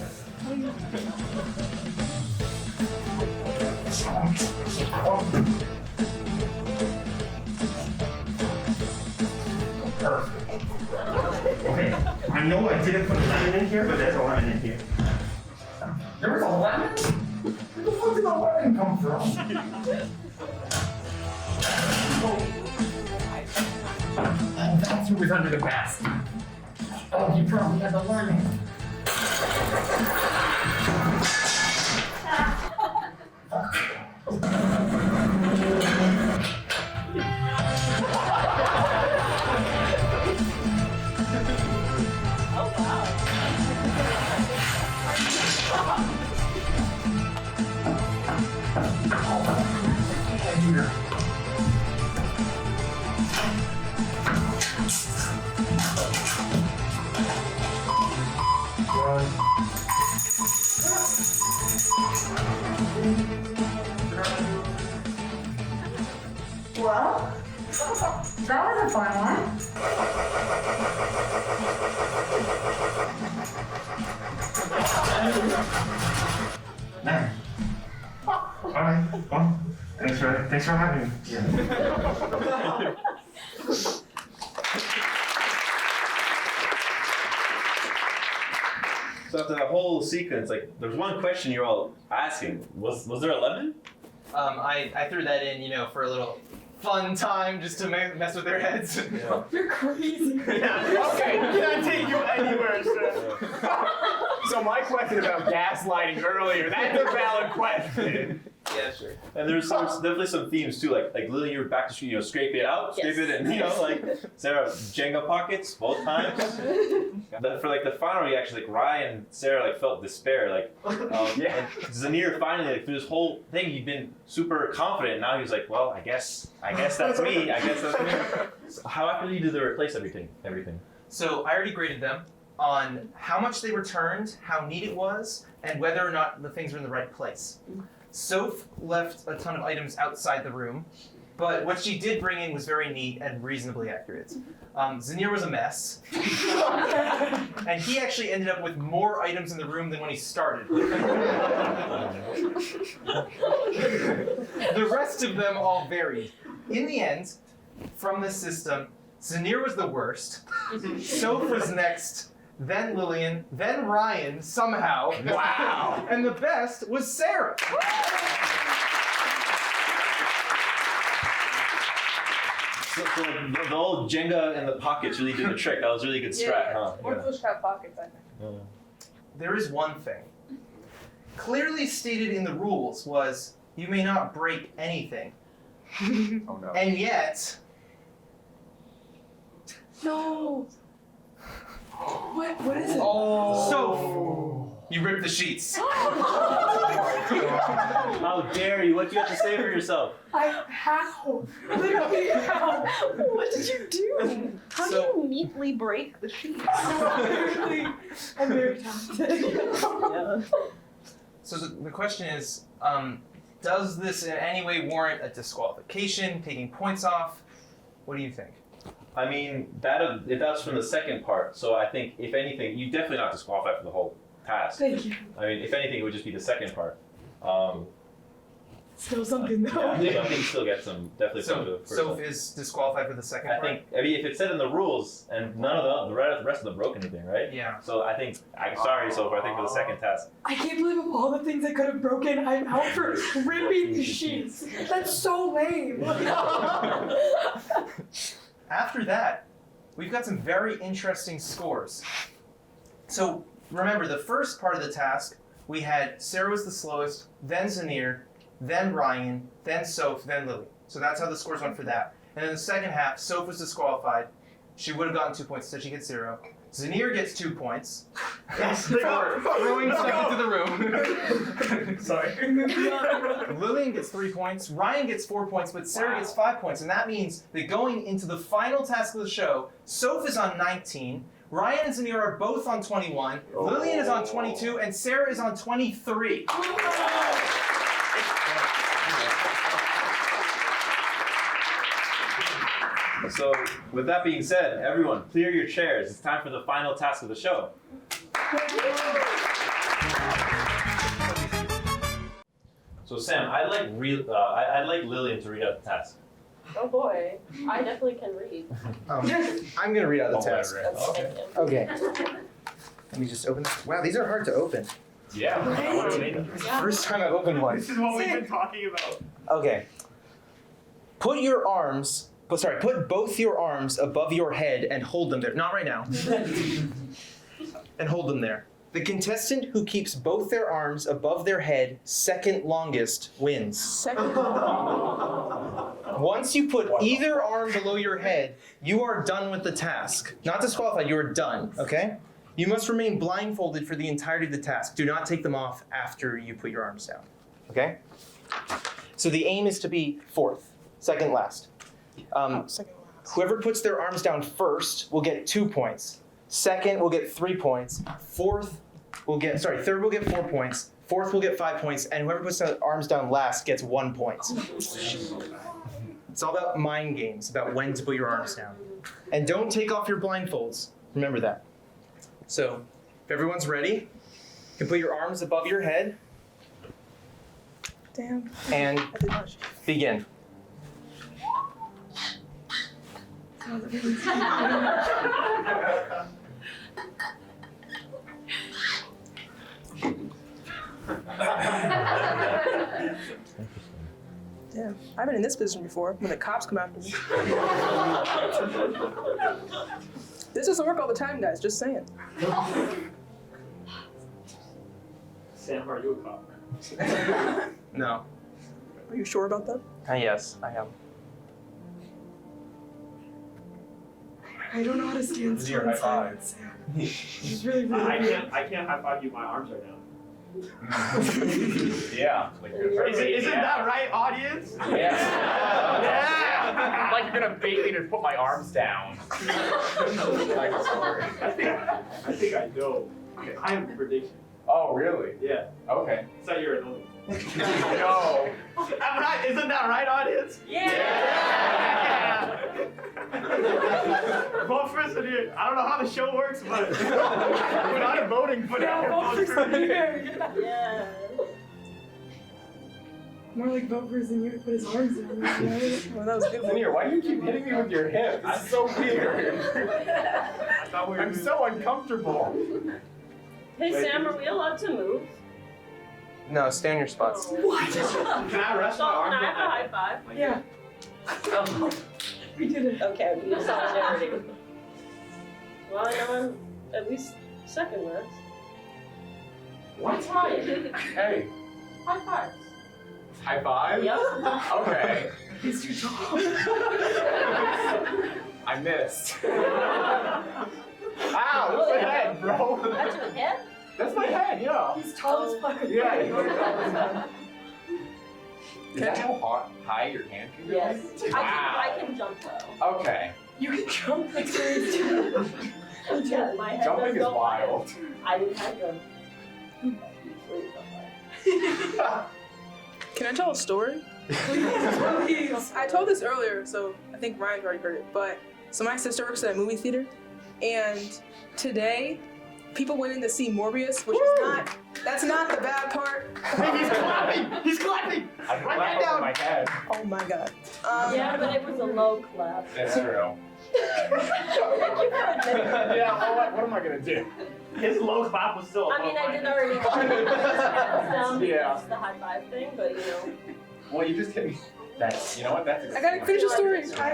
Perfect. Okay, I know I didn't put a lemon in here, but there's a lemon in here. There was a lemon? Where the fuck did the lemon come from? Oh, that's who was under the basket. Oh, he probably had the lemon. Well, that was a fun one. Man. Alright, well, thanks for having me. Yeah. So after that whole sequence, like, there's one question you're all asking. Was there a lemon? I threw that in, for a little fun time just to mess with their heads. Yeah. You're crazy. Yeah. Okay, can I take you anywhere, sir? So my question about gaslighting earlier, that's a valid question. Yeah, sure. And there's definitely some themes too, like Lily, you're back to scrape it out, scrape Yes. it, and like Sarah, Jenga pockets both times. For the final reaction, like Ryan and Sarah felt despair, Yeah. And Zanir finally through this whole thing he'd been super confident, and now he's like, well, I guess that's me. I guess that's me. So how accurately did they replace everything? So I already graded them on how much they returned, how neat it was, and whether or not the things were in the right place. Soph left a ton of items outside the room, but what she did bring in was very neat and reasonably accurate. Zanir was a mess, and he actually ended up with more items in the room than when he started. The rest of them all varied. In the end, from this system, Zanir was the worst, Soph was next, then Lillian, then Ryan, somehow. Wow. And the best was Sarah. So the old Jenga and the pockets really did the trick. That was really good strat, huh? Swordfish have pockets, I think. There is one thing. Clearly stated in the rules was you may not break anything. Oh no. And yet, No. What is it? so you ripped the sheets. How dare you? What do you have to say for yourself? How? Literally how? What did you do? How So- do you neatly break the sheets? Literally, I'm very talented. So the question is, does this in any way warrant a disqualification, taking points off? What do you think? I mean, that's from the second part. So I think, if anything, you definitely not disqualified for the whole task. Thank you. I mean, if anything, it would just be the second part. Still something though. Yeah, I think you still get some, definitely some for the first So one. is disqualified for the second I part? think, if it's said in the rules, and none of the rest of them broke anything, right? Yeah. So I think, sorry, so I think for the second task. I can't believe of all the things I could have broken, I'm out for ripping the sheets. That's so lame. After that, we've got some very interesting scores. So remember, the first part of the task, we had Sarah was the slowest, then Zanir, then Ryan, then Soph, then Lily. So that's how the scores went for that. And in the second half, Soph was disqualified. She would have gotten 2 points, so she gets 0. Zanir gets 2 points. Throwing stuff into the room. Sorry. Lillian gets 3 points. Ryan gets 4 points, but Sarah gets 5 points. And that means that going into the final task of the show, Soph is on 19. Ryan and Zanir are both on 21. Lillian is on 22, and Sarah is on 23. So, with that being said, everyone, clear your chairs. It's time for the final task of the show. So, Sam, I'd like Lillian to read out the task. Oh boy, I definitely can read. I'm going to read out the task. Okay. Okay. Let me just open this. Wow, these are hard to open. Yeah. First time I've opened one. This is what we've been talking about. Okay. Put both your arms above your head and hold them there. Not right now. And hold them there. The contestant who keeps both their arms above their head second longest wins. Once you put either arm below your head, you are done with the task. Not disqualified, you are done, okay? You must remain blindfolded for the entirety of the task. Do not take them off after you put your arms down, okay? So the aim is to be fourth, second last. Whoever puts their arms down first will get 2 points. Second will get 3 points. Third will get 4 points. Fourth will get 5 points, and whoever puts their arms down last gets 1 point. It's all about mind games, about when to put your arms down. And don't take off your blindfolds. Remember that. So, if everyone's ready, you can put your arms above your head. Damn. And begin. Damn, I've been in this position before when the cops come after me. This doesn't work all the time, guys, just saying. Sam, are you a cop? No. Are you sure about that? Yes, I am. I don't know how to stand This is your still in high five. silence, Sam. It's really, really I weird. can't high five you. My arms are down. Yeah. Isn't that right, audience? Yeah. Like you're gonna bait me to put my arms down. Like, sorry. I think I know. Okay, I have a prediction. Oh, really? Yeah. Okay. It's that you're annoying. No. I'm right. Isn't that right, audience? Yeah. Vote for Zanir. I don't know how the show works, but we're not voting for that. Vote for Zanir. Yeah. More like vote for Zanir to put his arms down. Right? Well, that was good. Zanir, why do you keep hitting me with your hip? It's so weird. I'm so uncomfortable. Hey Sam, are we allowed to move? No, stay on your spots. What? Can I rest my arm? Can I have a high five? Yeah. Oh. We did it. Okay, we have solidarity. Well, I know I'm at least second last. What? Ryan. Hey, High fives. high five? Yep. Okay. He's too tall. I missed. Ow, that's my head, bro. That's your head? That's my head, yeah. He's tall as fuck. Yeah. Is that how high your hand can go? Yes. Wow. I can jump though. Okay. You can jump like Yeah, my head Jumping does is go wild. I didn't have them. Can I tell a story? Please. I told this earlier, so I think Ryan's already heard it. But so my sister works at a movie theater, and today people went in to see Morbius, which is not. That's not the bad part. Hey, he's clapping! He's clapping! I clapped over my head. Oh my god. Yeah, but it was a low clap. That's true. Thank you for admitting. Yeah, well, what am I gonna do? His low clap was still. I mean, I did already down Yeah. the high five thing, but you know. Well, you just hit me. That's, you know what? That's I gotta finish the story. Sorry.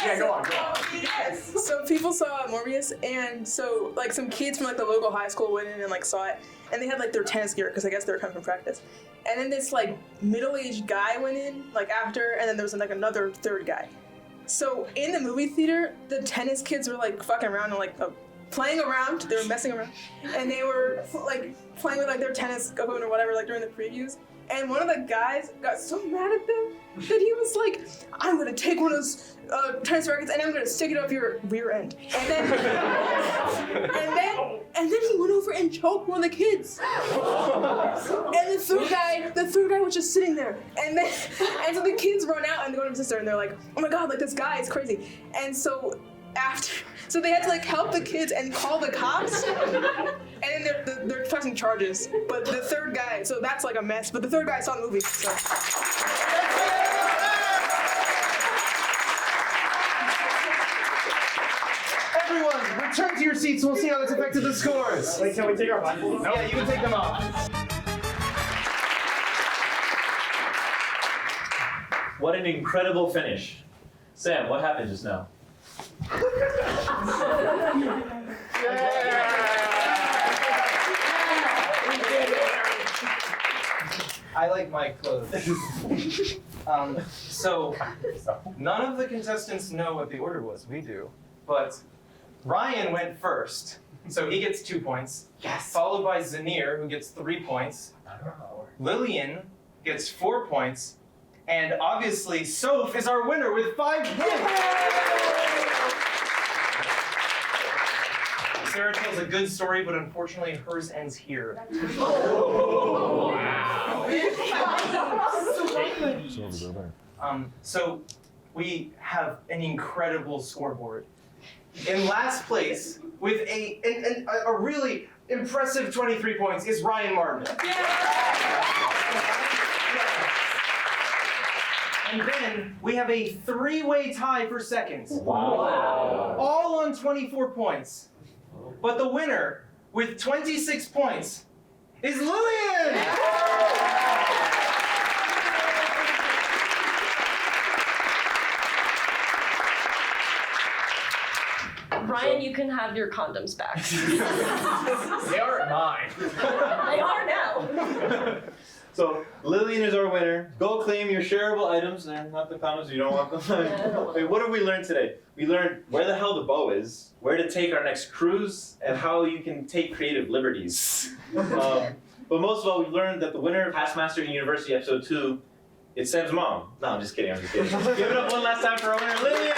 Yeah, go on. Yes. So people saw Morbius, and so like some kids from like the local high school went in and like saw it, and they had like their tennis gear because I guess they were coming from practice. And then this like middle-aged guy went in like after, and then there was like another third guy. So in the movie theater, the tennis kids were like fucking around and like playing around. They were messing around, and they were like playing with like their tennis gun or whatever like during the previews. And one of the guys got so mad at them that he was like, "I'm gonna take one of those tennis rackets and I'm gonna stick it up your rear end." And then, and then he went over and choked one of the kids. And the third guy was just sitting there. And so the kids run out and they go to his sister and they're like, "Oh my god, like this guy is crazy." And so so they had to like help the kids and call the cops, and then they're pressing charges. But the third guy, so that's like a mess. But the third guy saw the movie. So. Everyone, return to your seats. We'll see how this affected the scores. Wait, can we take our blindfolds off? Yeah, you can take them off. What an incredible finish. Sam, what happened just now? I like my clothes. So none of the contestants know what the order was. We do, but Ryan went first, so he gets 2 points. Yes. Followed by Zanir, who gets 3 points. Lillian gets 4 points, and obviously Soph is our winner with 5 points. Sarah tells a good story, but unfortunately hers ends here. Oh, wow. So we have an incredible scoreboard. In last place, with a really impressive 23 points, is Ryan Martin. And then we have a 3-way tie for seconds. Wow. All on 24 points. But the winner with 26 points is Lillian! Ryan, you can have your condoms back. They aren't mine. They are now. So Lillian is our winner. Go claim your shareable items. They're not the condoms, you don't want them. Wait, what did we learn today? We learned where the hell the bow is, where to take our next cruise, and how you can take creative liberties. But most of all, we learned that the winner of Taskmaster University Episode 2 is Sam's mom. No, I'm just kidding. Give it up one last time for our winner, Lillian!